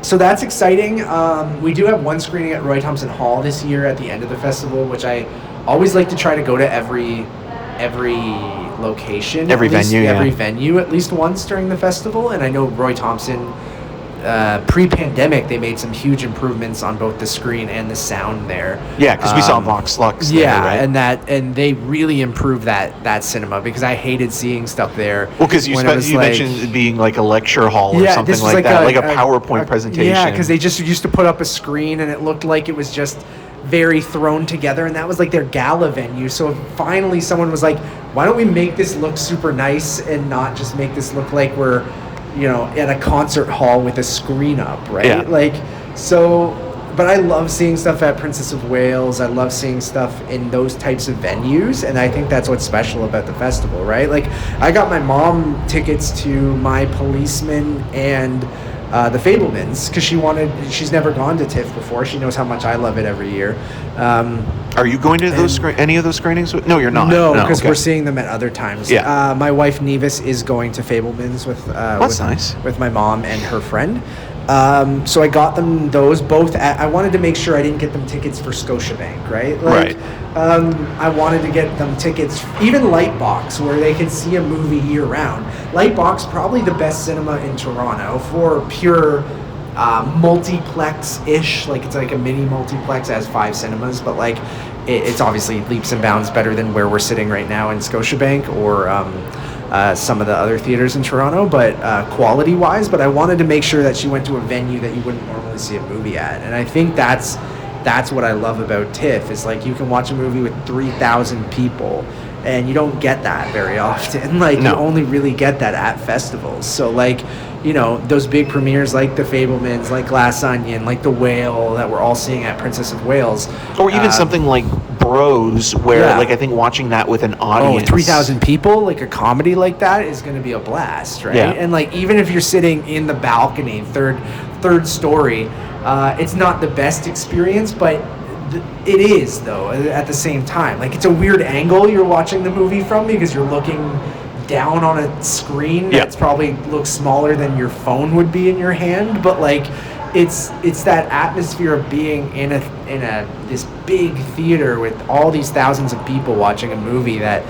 So that's exciting. We do have one screening at Roy Thompson Hall this year at the end of the festival, which I always like to try to go to every location, every venue at least once during the festival. And I know Roy Thompson, pre-pandemic, they made some huge improvements on both the screen and the sound there. Yeah, because we saw Vox Lux there, right? and they really improved that cinema, because I hated seeing stuff there. Well, because you mentioned it being like a lecture hall or something like that, like a PowerPoint presentation. Yeah, because they just used to put up a screen and it looked like it was just very thrown together, and that was like their gala venue. So finally someone was like, why don't we make this look super nice and not just make this look like we're, you know, at a concert hall with a screen up, right? Yeah. Like, so, but I love seeing stuff at Princess of Wales. I love seeing stuff in those types of venues, and I think that's what's special about the festival, right? Like, I got my mom tickets to My Policeman and the Fabelmans, because she's never gone to TIFF before. She knows how much I love it every year. Are you going to any of those screenings? No, you're not. No, because we're seeing them at other times. Yeah. My wife Nevis is going to Fabelmans with my mom and her friend. So I got them those both. I wanted to make sure I didn't get them tickets for Scotiabank, right? Like, I wanted to get them tickets, even Lightbox, where they could see a movie year round. Lightbox, probably the best cinema in Toronto for pure multiplex-ish. Like, it's like a mini multiplex, has 5 cinemas, but like it's obviously leaps and bounds better than where we're sitting right now in Scotiabank or some of the other theaters in Toronto, but quality-wise. But I wanted to make sure that she went to a venue that you wouldn't normally see a movie at, and I think that's what I love about TIFF, is like you can watch a movie with 3,000 people, and you don't get that very often. Like, you only really get that at festivals. So, like, you know, those big premieres like The Fabelmans, like Glass Onion, like The Whale that we're all seeing at Princess of Wales. Or even something like Bros, where, like, I think watching that with an audience. 3,000 people, like a comedy like that is going to be a blast, right? Yeah. And, like, even if you're sitting in the balcony, third story, it's not the best experience, but it is, though, at the same time. Like, it's a weird angle you're watching the movie from, because you're looking down on a screen that's probably looks smaller than your phone would be in your hand, but like it's that atmosphere of being in this big theater with all these thousands of people watching a movie that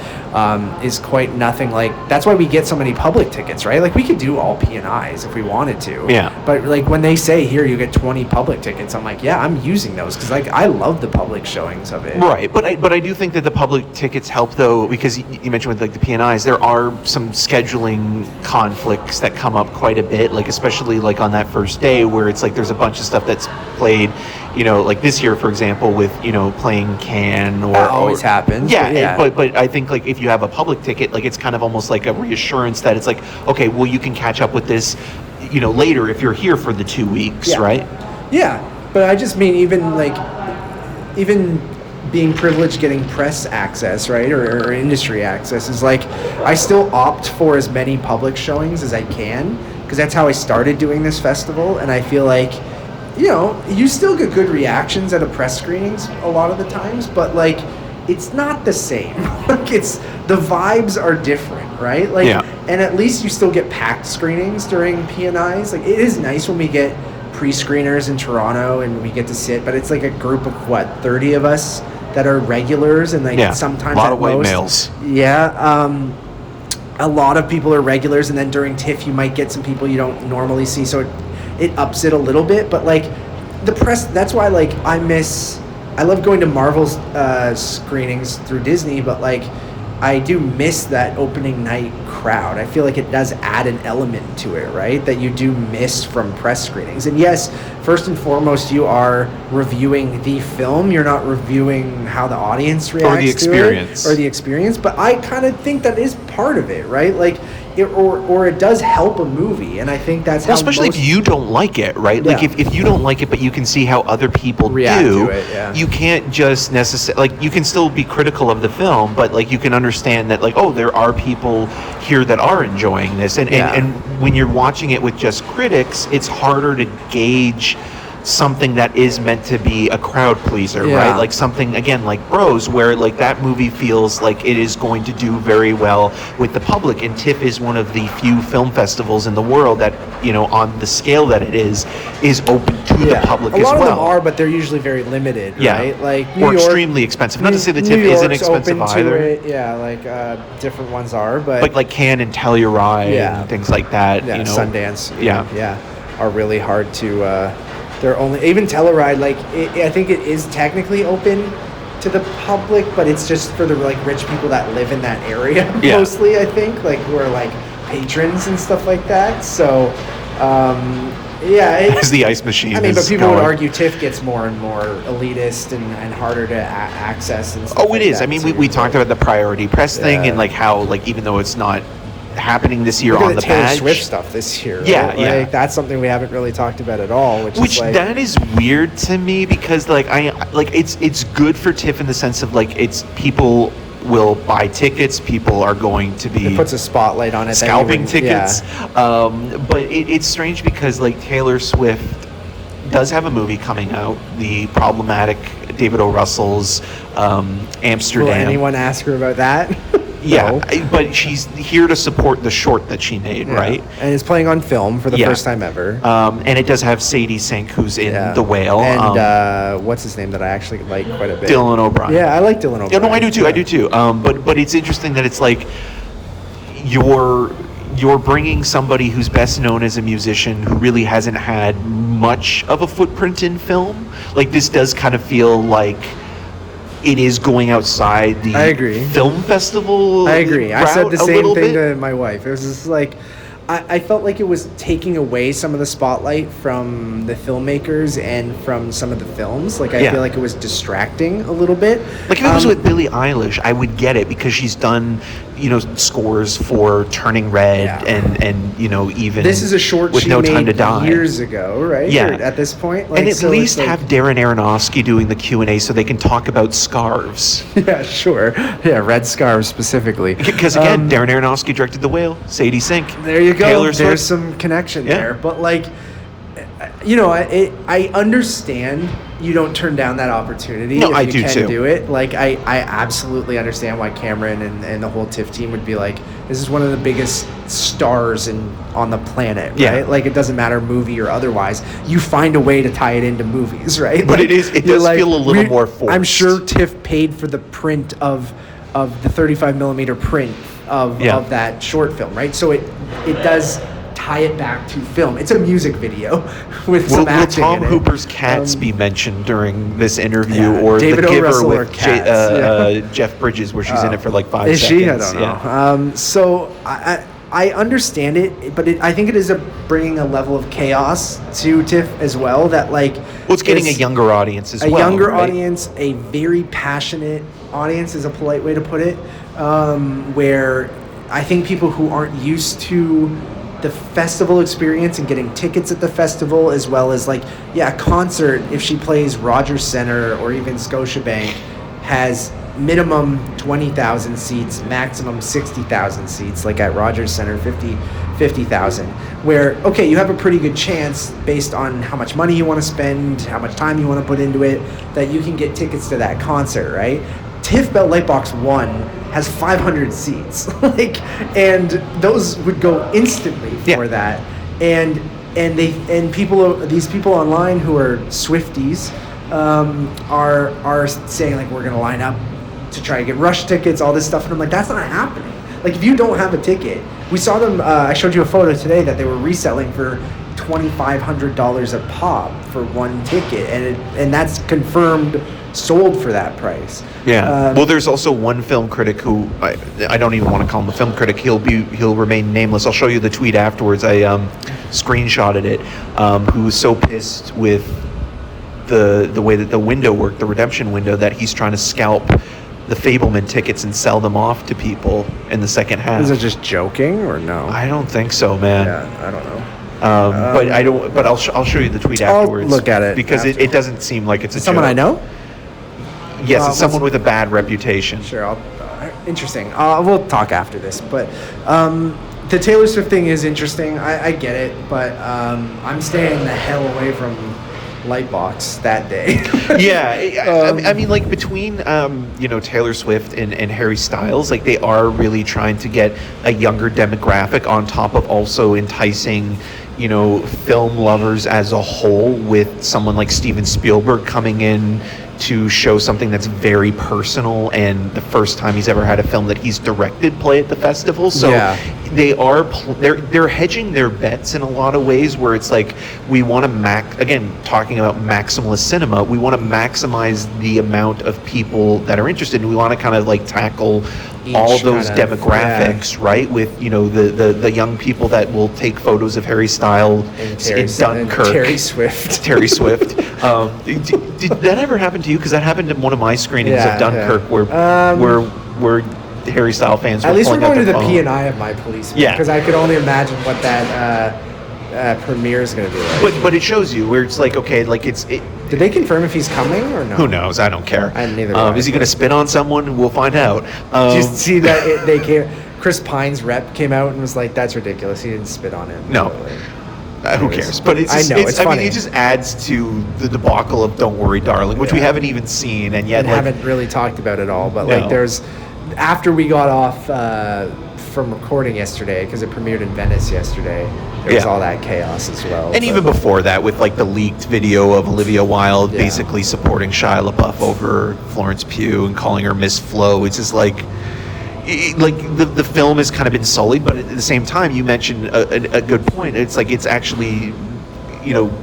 is quite nothing like. That's why we get so many public tickets, right? Like, we could do all P&Is if we wanted to. Yeah. But like when they say here you get 20 public tickets, I'm like, yeah, I'm using those, because like I love the public showings of it. Right. But I do think that the public tickets help, though, because you mentioned with like the P&Is, there are some scheduling conflicts that come up quite a bit, like especially like on that first day where it's like there's a bunch of stuff that's played. You know, like this year teaser, for example, with playing Can or That always happens. Yeah, but I think like if you have a public ticket, like it's kind of almost like a reassurance that it's like, okay, well you can catch up with this, later if you're here for the 2 weeks, right? Yeah, but I just mean even being privileged getting press access, right, or industry access is like, I still opt for as many public showings as I can, because that's how I started doing this festival, and I feel like, you still get good reactions at a press screenings a lot of the times, but like, it's not the same. Like, the vibes are different, right? Like, and at least you still get packed screenings during PNIs. Like, it is nice when we get pre-screeners in Toronto and we get to sit, but it's like a group of 30 of us that are regulars, and like sometimes a lot of white males. A lot of people are regulars, and then during TIFF you might get some people you don't normally see, so it ups it a little bit. But like the press, that's why like I love going to Marvel's screenings through Disney, but like I do miss that opening night crowd. I feel like it does add an element to it, right? That you do miss from press screenings. And yes, first and foremost, you are reviewing the film. You're not reviewing how the audience reacts or the experience. To it, or the experience. But I kind of think that is part of it, right? Like, or it does help a movie, and I think that's how. Especially if you don't like it, right? Like if you don't like it, but you can see how other people react do, to it, you can't just necessarily like, you can still be critical of the film, but like you can understand that like, oh, there are people here that are enjoying this, and when you're watching it with just critics, it's harder to gauge something that is meant to be a crowd pleaser, right? Like something, again, like Bros, where like that movie feels like it is going to do very well with the public, and TIFF is one of the few film festivals in the world that, on the scale that it is open to the public as well. A lot of them are, but they're usually very limited, right? Like New or York, extremely expensive. Not to say the TIFF isn't expensive open either. To it. Yeah, like different ones are, but like Cannes and Telluride and things like that. Sundance, are really hard to. They're only, even Telluride, like I think it is technically open to the public, but it's just for the like rich people that live in that area mostly. I think like who are like patrons and stuff like that. So as the ice machine. I mean, but people would argue TIFF gets more and more elitist and harder to access and stuff. Oh, it is. I mean, we talked about the priority press thing and like how like even though it's not happening this year on the Taylor badge. Swift stuff this year, right? Like, that's something we haven't really talked about at all. Which is like, that is weird to me, because like it's good for TIFF in the sense of like it's people will buy tickets. People are going to be. It puts a spotlight on it. Scalping tickets. But it's strange because like Taylor Swift does have a movie coming out, the problematic David O. Russell's Amsterdam. Will anyone ask her about that? Yeah, but she's here to support the short that she made, right? And it's playing on film for the first time ever. And it does have Sadie Sink, who's in The Whale. And what's his name that I actually like quite a bit? Dylan O'Brien. Yeah, I like Dylan O'Brien. Yeah, no, I do too. I do too. But it's interesting that it's like you're bringing somebody who's best known as a musician who really hasn't had much of a footprint in film. Like, this does kind of feel like it is going outside the film festival. I agree. I said the same thing to my wife. It was just like, I felt like it was taking away some of the spotlight from the filmmakers and from some of the films. Like, I feel like it was distracting a little bit. Like, if it was with Billie Eilish, I would get it, because she's done, scores for Turning Red and even this is a short with she No made Time to Die years ago, right? Yeah. Or at this point, like, and at least have Darren Aronofsky doing the Q&A so they can talk about scarves. Yeah, sure. Yeah, red scarves specifically. Because again, Darren Aronofsky directed The Whale, Sadie Sink. There you go. Taylor Swift. There's some connection there, but like, I understand you don't turn down that opportunity. No, if I you do can too. do it. Like, I absolutely understand why Cameron and the whole TIFF team would be like, this is one of the biggest stars on the planet, right? Yeah. Like, it doesn't matter movie or otherwise. You find a way to tie it into movies, right? But like, it does feel a little more forced. I'm sure TIFF paid for the print of the 35 millimeter print of that short film, right? So it does tie it back to film. It's a music video with some acting Will Tom in it. Hooper's Cats be mentioned during this interview, or David The O. Giver Russell or with Cats, Jeff Bridges, where she's in it for like 5 is seconds? she? I don't know. So I understand it, but I think it is bringing a level of chaos to TIFF as well. That like, well, it's getting a younger audience as well. A younger right? audience, a very passionate audience is a polite way to put it. Where I think people who aren't used to the festival experience and getting tickets at the festival, as well as like, a concert, if she plays Rogers Center or even Scotiabank, has minimum 20,000 seats, maximum 60,000 seats, like at Rogers Center, 50,000, where, okay, you have a pretty good chance based on how much money you want to spend, how much time you want to put into it, that you can get tickets to that concert, right? TIFF Bell Lightbox 1 has 500 seats, and those would go instantly for that. And these people online who are Swifties are saying like, we're gonna line up to try to get rush tickets, all this stuff, and I'm like, that's not happening. Like, if you don't have a ticket, we saw them. I showed you a photo today that they were reselling for $2,500 a pop for one ticket, and that's confirmed sold for that price. Yeah. Well, there's also one film critic who I don't even want to call him a film critic. He'll remain nameless. I'll show you the tweet afterwards. I screenshotted it. Who was so pissed with the way that the window worked, the redemption window, that he's trying to scalp the Fableman tickets and sell them off to people in the second half. Is it just joking or no? I don't think so, man. Yeah, I don't know. But I don't. But I'll show you the tweet afterwards. I'll look at it because it doesn't seem like it's a someone joke. I know. Yes, it's someone with a bad reputation. Sure. Interesting. We'll talk after this, but the Taylor Swift thing is interesting. I get it, but I'm staying the hell away from Lightbox that day. Yeah, I mean, like between Taylor Swift and Harry Styles, like they are really trying to get a younger demographic on top of also enticing, film lovers as a whole, with someone like Steven Spielberg coming in to show something that's very personal and the first time he's ever had a film that he's directed play at the festival. So they're hedging their bets in a lot of ways, where it's like, we want to again, talking about maximalist cinema, we want to maximize the amount of people that are interested, and we want to kind of like tackle all those demographics, right? With the young people that will take photos of Harry Styles in Dunkirk, Terry Swift. Did that ever happen to you? Because that happened at one of my screenings of Dunkirk, where Harry Styles fans. At least we're going to the phone. P&I of my police. Yeah, because I could only imagine what that premiere is going to be like. But it shows you where it's like, okay, like it's. Did they confirm if he's coming or no? Who knows? I don't care. Neither. Is he going to spit on someone? We'll find out. Did you see that they came? Chris Pine's rep came out and was like, "That's ridiculous. He didn't spit on him." No. Who cares? But it's just, it's funny. I mean, it just adds to the debacle of "Don't Worry, Darling," which we haven't even seen, and yet haven't really talked about it all. But like, there's after we got off from recording yesterday, because it premiered in Venice yesterday, there was all that chaos as well. And even before that, with like the leaked video of Olivia Wilde basically supporting Shia LaBeouf over Florence Pugh and calling her Miss Flo, it's just like the film has kind of been sullied. But at the same time, you mentioned a good point. It's like, it's actually,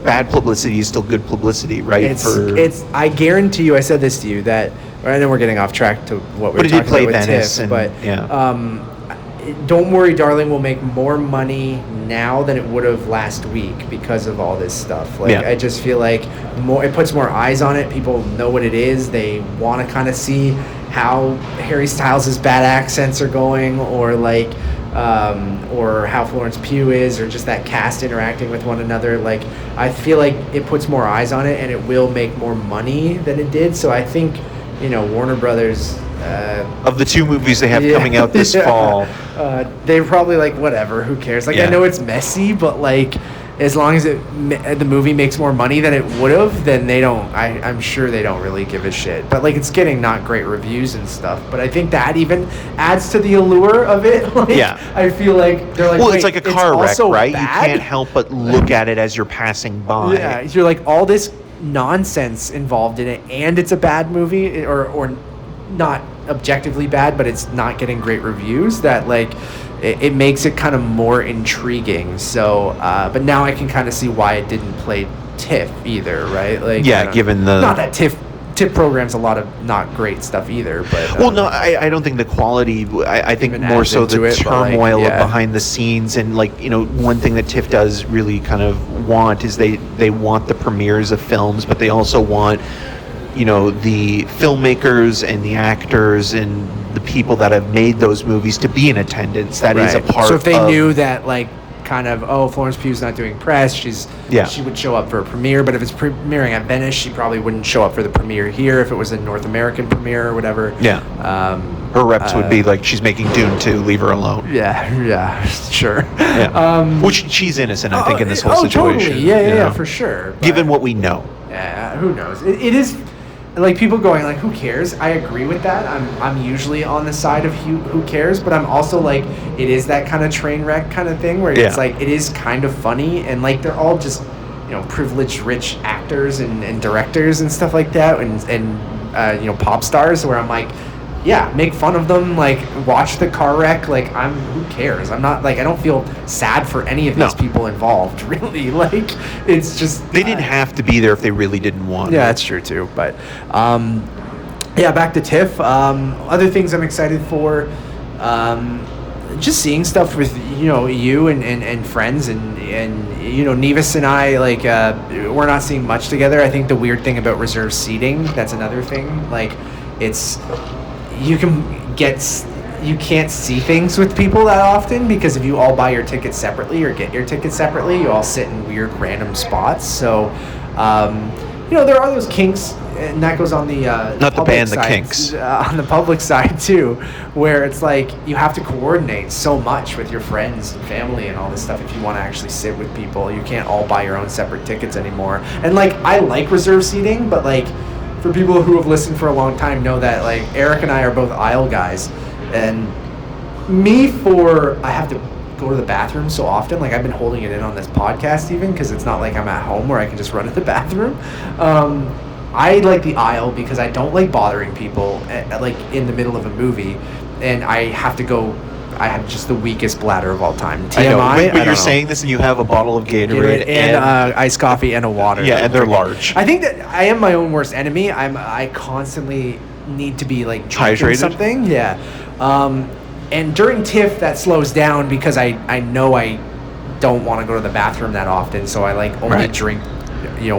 bad publicity is still good publicity, right? It's I guarantee you, I said this to you, that I know we're getting off track to what we were talking about with TIFF, but Don't Worry, Darling will make more money now than it would have last week because of all this stuff. I just feel like it puts more eyes on it. People know what it is. They want to kind of see how Harry Styles' bad accents are going, or or how Florence Pugh is, or just that cast interacting with one another. Like, I feel like it puts more eyes on it, and it will make more money than it did. So I think, Warner Brothers, of the two movies they have coming out this fall, they're probably like, whatever, who cares? Like, I know it's messy, but like, as long as the movie makes more money than it would have, then they don't. I'm sure they don't really give a shit. But like, it's getting not great reviews and stuff. But I think that even adds to the allure of it. I feel like they're like, well, it's like a car wreck, right? Bad? You can't help but look at it as you're passing by. Yeah, you're like, all this nonsense involved in it, and it's a bad movie, or not objectively bad, but it's not getting great reviews. That like, it makes it kind of more intriguing. So, but now I can kind of see why it didn't play TIFF either, right? Like, given the not that TIFF TIFF programs a lot of not great stuff either. But well, no, I don't think the quality. I think even more adds so into the it, but, like, turmoil yeah. of behind the scenes, and like one thing that TIFF does really kind of want is they want the premieres of films, but they also want the filmmakers and the actors and the people that have made those movies to be in attendance. That is a part. So if they of, knew that, like, kind of, Florence Pugh's not doing press, she would show up for a premiere, but if it's premiering at Venice, she probably wouldn't show up for the premiere here if it was a North American premiere or whatever. Yeah. Her reps would be like, she's making Dune 2, leave her alone. Yeah, sure. Yeah. Which she's innocent, I think, in this whole situation. Totally. Yeah, for sure. Given what we know. Yeah, who knows? It is, like, people going, like, who cares? I agree with that. I'm usually on the side of who cares, but I'm also, like, it is that kind of train wreck kind of thing where it's, like, it is kind of funny, and, like, they're all just, privileged, rich actors and directors and stuff like that, and pop stars, where I'm like, yeah, make fun of them, like, watch the car wreck, like, who cares? I'm not, like, I don't feel sad for any of these people involved, really. Like, it's just... They didn't have to be there if they really didn't want Yeah, that's true, too. But, back to TIFF. Other things I'm excited for, just seeing stuff with, you and friends, and Nevis and I, like, we're not seeing much together. I think the weird thing about reserved seating, that's another thing. Like, it's... You can't see things with people that often, because if you all buy your tickets separately or get your tickets separately, you all sit in weird random spots. So, there are those kinks, and that goes on the not the band, side, the Kinks, on the public side too, where it's like you have to coordinate so much with your friends and family and all this stuff if you want to actually sit with people. You can't all buy your own separate tickets anymore. And, like, I like reserve seating, but, like, for people who have listened for a long time know that, like, Eric and I are both aisle guys, and I have to go to the bathroom so often. Like, I've been holding it in on this podcast even, because it's not like I'm at home where I can just run to the bathroom. I like the aisle because I don't like bothering people, like, in the middle of a movie, and I have just the weakest bladder of all time. TMI. But you're saying this, and you have a bottle of Gatorade and iced coffee and a water. Yeah, and they're large. I think that I am my own worst enemy. I constantly need to be, like, drinking hydrated? Something. Yeah. And during TIFF, that slows down because I know I don't want to go to the bathroom that often, so I, like, only drink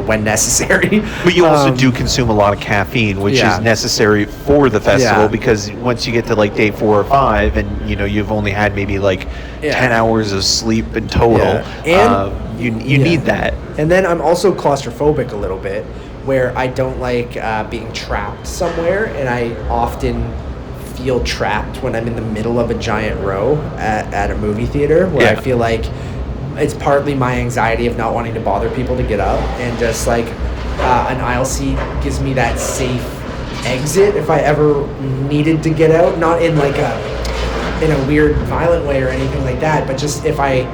when necessary. But you also do consume a lot of caffeine, which is necessary for the festival, because once you get to, like, day 4 or 5, and you've only had maybe, like, 10 hours of sleep in total, and you need that. And then I'm also claustrophobic a little bit, where I don't like being trapped somewhere, and I often feel trapped when I'm in the middle of a giant row at a movie theater, where I feel like it's partly my anxiety of not wanting to bother people to get up, and just, like, an aisle seat gives me that safe exit if I ever needed to get out, not in, like, in a weird violent way or anything like that, but just if I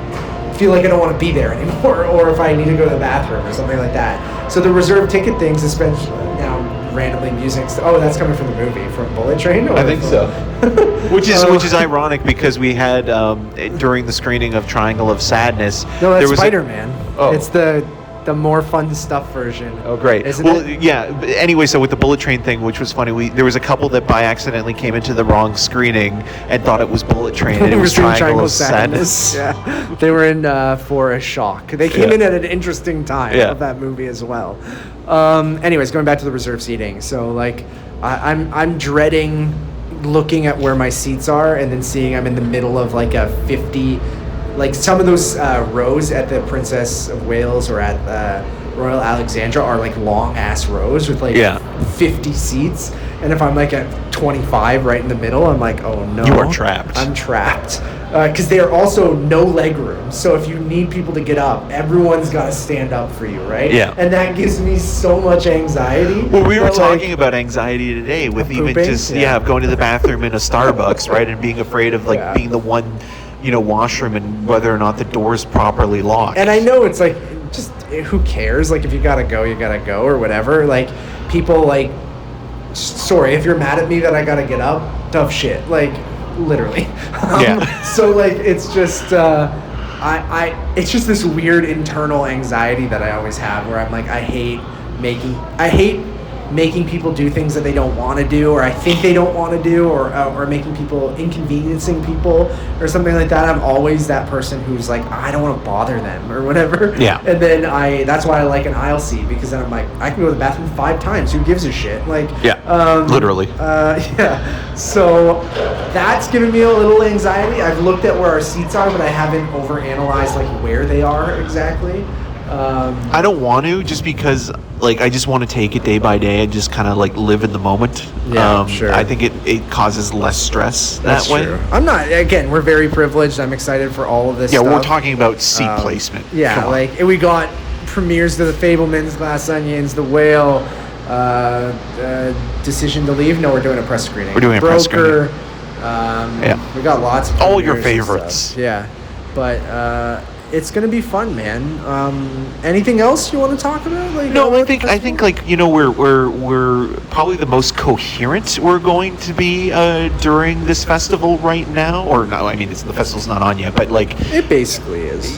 feel like I don't want to be there anymore, or if I need to go to the bathroom or something like that. So the reserved ticket things, especially now, randomly music. Oh, that's coming from the movie, from Bullet Train? I think so. Which is ironic, because we had during the screening of Triangle of Sadness. No, that's Spider-Man. It's the more fun stuff version. Oh, great. Isn't it? Yeah. But anyway, so with the Bullet Train thing, which was funny, there was a couple that by accidentally came into the wrong screening and thought it was Bullet Train, and it was Triangle of Sadness. Yeah, they were in for a shock. They came in at an interesting time of that movie as well. Anyways, going back to the reserve seating. So, like, I'm dreading looking at where my seats are and then seeing I'm in the middle of, like, a 50. Like, some of those rows at the Princess of Wales or at Royal Alexandra are, like, long-ass rows with, like, 50 seats. And if I'm, like, at 25 right in the middle, I'm like, oh, no. You are trapped. I'm trapped. Because they are also no leg room. So if you need people to get up, everyone's got to stand up for you, right? Yeah. And that gives me so much anxiety. Well, we were talking about anxiety today with even pooping? just, going to the bathroom in a Starbucks, right? And being afraid of, like, being the one... washroom, and whether or not the door's properly locked. And I know it's like, just who cares? Like, if you gotta go, you gotta go, or whatever. Like, people, like, sorry, if you're mad at me that I gotta get up, tough shit. Like, literally. So, like, it's just, it's just this weird internal anxiety that I always have, where I'm like, I hate making people do things that they don't want to do, or I think they don't want to do, or making people, inconveniencing people or something like that. I'm always that person who's like, I don't want to bother them or whatever. Yeah. And then that's why I like an aisle seat, because then I'm like, I can go to the bathroom 5 times. Who gives a shit? Like, literally. Yeah. So that's given me a little anxiety. I've looked at where our seats are, but I haven't overanalyzed like where they are exactly. I don't want to, just because like I just want to take it day by day and just kind of like live in the moment. Yeah, sure. I think it causes less stress that way. True. I'm not. Again, we're very privileged. I'm excited for all of this. Yeah, stuff. we're talking about seat placement. Yeah, like we got premieres to The Fabelmans, Glass Onions, The Whale, Decision to Leave. No, we're doing a press screening. We're doing a press screening. We got lots of all your premieres and favorites. stuff. Yeah, but it's gonna be fun, man. Anything else you want to talk about? Like, no, I think like we're probably the most coherent we're going to be during this festival right now. Or no, I mean the festival's not on yet, but like it basically is.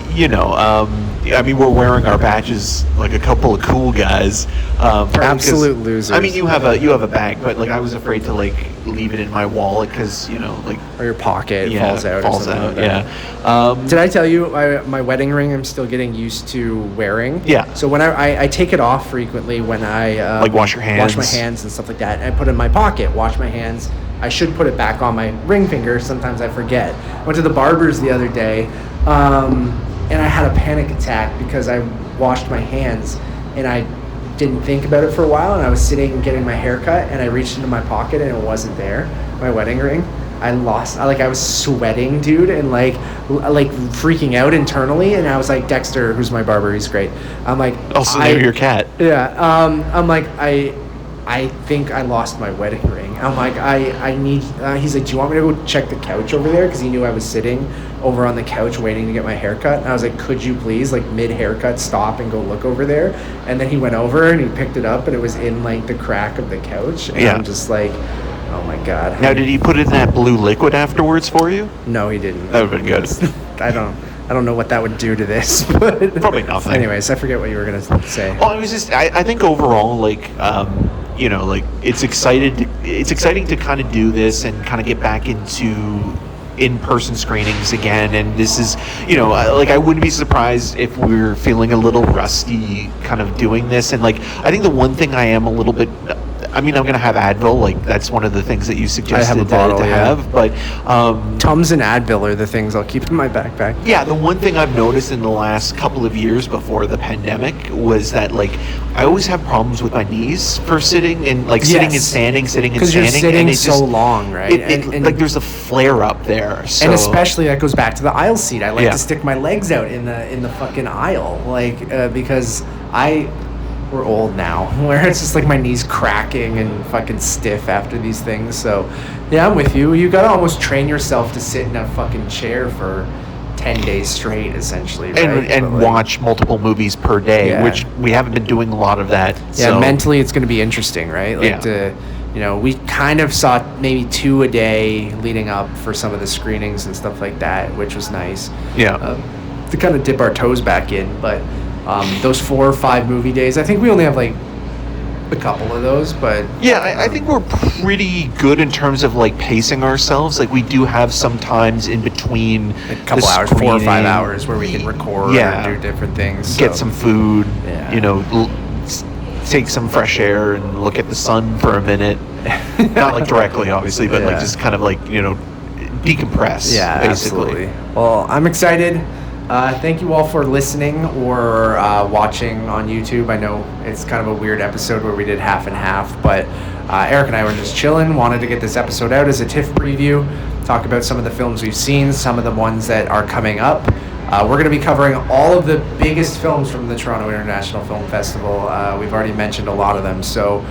I mean we're wearing our badges like a couple of cool guys. Absolute losers. I mean you have a bag, but like I was afraid to like leave it in my wallet because like or your pocket falls out. Did I tell you my wedding ring I'm still getting used to wearing? Yeah. So when I take it off frequently when I like wash your hands, wash my hands and stuff like that, and I put it in my pocket, wash my hands. I should put it back on my ring finger. Sometimes I forget. I went to the barber's the other day, and I had a panic attack because I washed my hands and I didn't think about it for a while, and I was sitting getting my hair cut and I reached into my pocket and it wasn't there, my wedding ring. I was sweating, dude, and like freaking out internally, and I was like, Dexter, who's my barber, he's great. I'm like, also name your cat. Yeah. I'm like, I think I lost my wedding ring. I'm like, I need, he's like, do you want me to go check the couch over there? Because he knew I was sitting over on the couch waiting to get my haircut. And I was like, could you please, like mid-haircut, stop and go look over there? And then he went over and he picked it up and it was in like the crack of the couch. And I'm just like, oh my God. Now, did he put in that blue liquid afterwards for you? No, he didn't. That would have been good. I don't know what that would do to this, but probably nothing. Anyways, I forget what you were gonna say. Well, it was just I think overall, like like it's exciting to kind of do this and kind of get back into in-person screenings again, and this is like I wouldn't be surprised if we're feeling a little rusty kind of doing this. And like I think the one thing I am a little bit, I mean, I'm gonna have Advil, like that's one of the things that you suggested to have, but Tums and Advil are the things I'll keep in my backpack. Yeah, the one thing I've noticed in the last couple of years before the pandemic was that like I always have problems with my knees for sitting and like sitting and standing, because you're sitting so long, right? And like there's a flare up there, so. And especially that goes back to the aisle seat. I like to stick my legs out in the fucking aisle, like because we're old now, where it's just like my knees cracking and fucking stiff after these things. So yeah, I'm with you. You gotta almost train yourself to sit in a fucking chair for 10 days straight, essentially, right? And watch multiple movies per day, which we haven't been doing a lot of that. Yeah, so. Mentally it's gonna be interesting, right? Like we kind of saw maybe 2 a day leading up for some of the screenings and stuff like that, which was nice. Yeah. To kind of dip our toes back in, but those 4 or 5 movie days, I think we only have like a couple of those, but I think we're pretty good in terms of like pacing ourselves. Like we do have some times in between a couple hours, 4 or 5 hours where we can record and do different things, get some food, take some fresh air and look at the sun for a minute. Not like directly obviously, but like just kind of like decompress, basically. Absolutely. Well, I'm excited. Thank you all for listening or watching on YouTube. I know it's kind of a weird episode where we did half and half, but Eric and I were just chilling, wanted to get this episode out as a TIFF preview, talk about some of the films we've seen, some of the ones that are coming up. We're going to be covering all of the biggest films from the Toronto International Film Festival. We've already mentioned a lot of them, so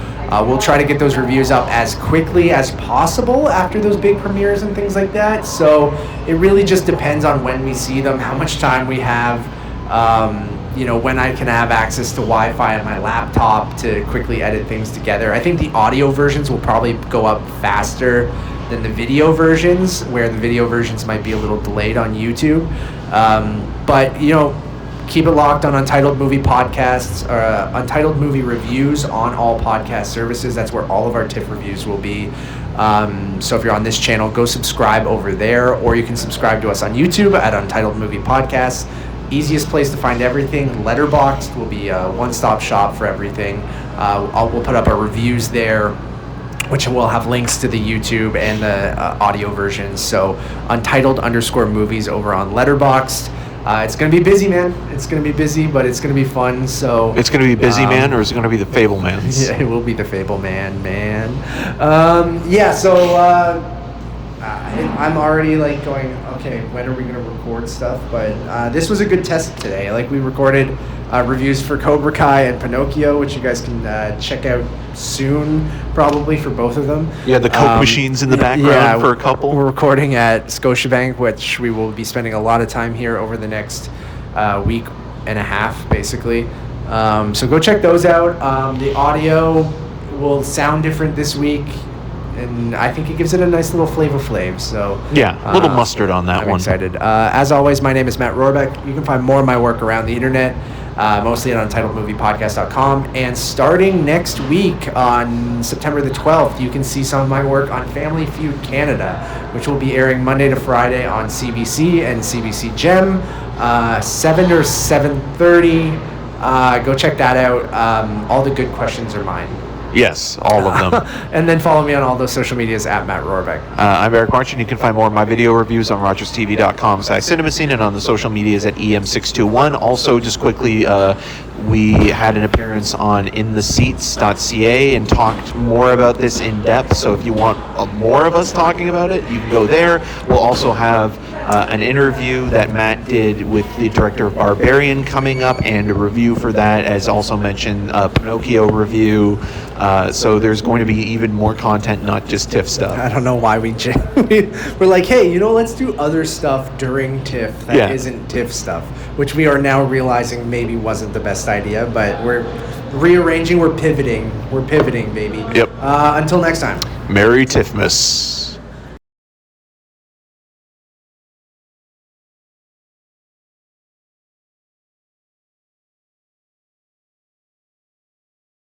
we'll try to get those reviews up as quickly as possible after those big premieres and things like that. So it really just depends on when we see them, how much time we have, when I can have access to Wi-Fi on my laptop to quickly edit things together. I think the audio versions will probably go up faster than the video versions, where the video versions might be a little delayed on YouTube. But keep it locked on Untitled Movie Podcasts, Untitled Movie Reviews on all podcast services. That's where all of our TIFF reviews will be. So if you're on this channel, go subscribe over there, or you can subscribe to us on YouTube at Untitled Movie Podcasts. Easiest place to find everything. Letterboxd will be a one-stop shop for everything. We'll put up our reviews there, which will have links to the YouTube and the audio versions. So Untitled_movies over on Letterboxd. It's going to be busy, man. It's going to be busy, but it's going to be fun. So It's going to be Busy Man, or is it going to be the Fablemans? Yeah, it will be the Fableman, man. I'm already like going, okay, when are we going to record stuff? But this was a good test today. Like, we recorded reviews for Cobra Kai and Pinocchio, which you guys can check out soon, probably, for both of them. Yeah, the Coke machines in the background for a couple. We're recording at Scotiabank, which we will be spending a lot of time here over the next week and a half, basically. So go check those out. The audio will sound different this week, and I think it gives it a nice little flavor flav. So yeah, a little mustard on that I'm one. excited. As always, my name is Matt Rohrbeck. You can find more of my work around the internet, mostly at UntitledMoviePodcast.com. And starting next week on September the 12th, you can see some of my work on Family Feud Canada, which will be airing Monday to Friday on CBC and CBC Gem, 7 or 7:30. Go check that out. All the good questions are mine. Yes, all of them. And then follow me on all those social medias at Matt Rohrbeck. I'm Eric Marchin. You can find more of my video reviews on RogersTV.com/CinemaScene and on the social medias at EM621. Also, just quickly, we had an appearance on InTheSeats.ca and talked more about this in depth. So if you want more of us talking about it, you can go there. We'll also have an interview that Matt did with the director of Barbarian coming up, and a review for that, as also mentioned, a Pinocchio review. So there's going to be even more content, not just TIFF stuff. I don't know why we're like, hey, let's do other stuff during TIFF that isn't TIFF stuff, which we are now realizing maybe wasn't the best idea, but we're rearranging, we're pivoting, baby. Yep. Until next time. Merry TIFFmas.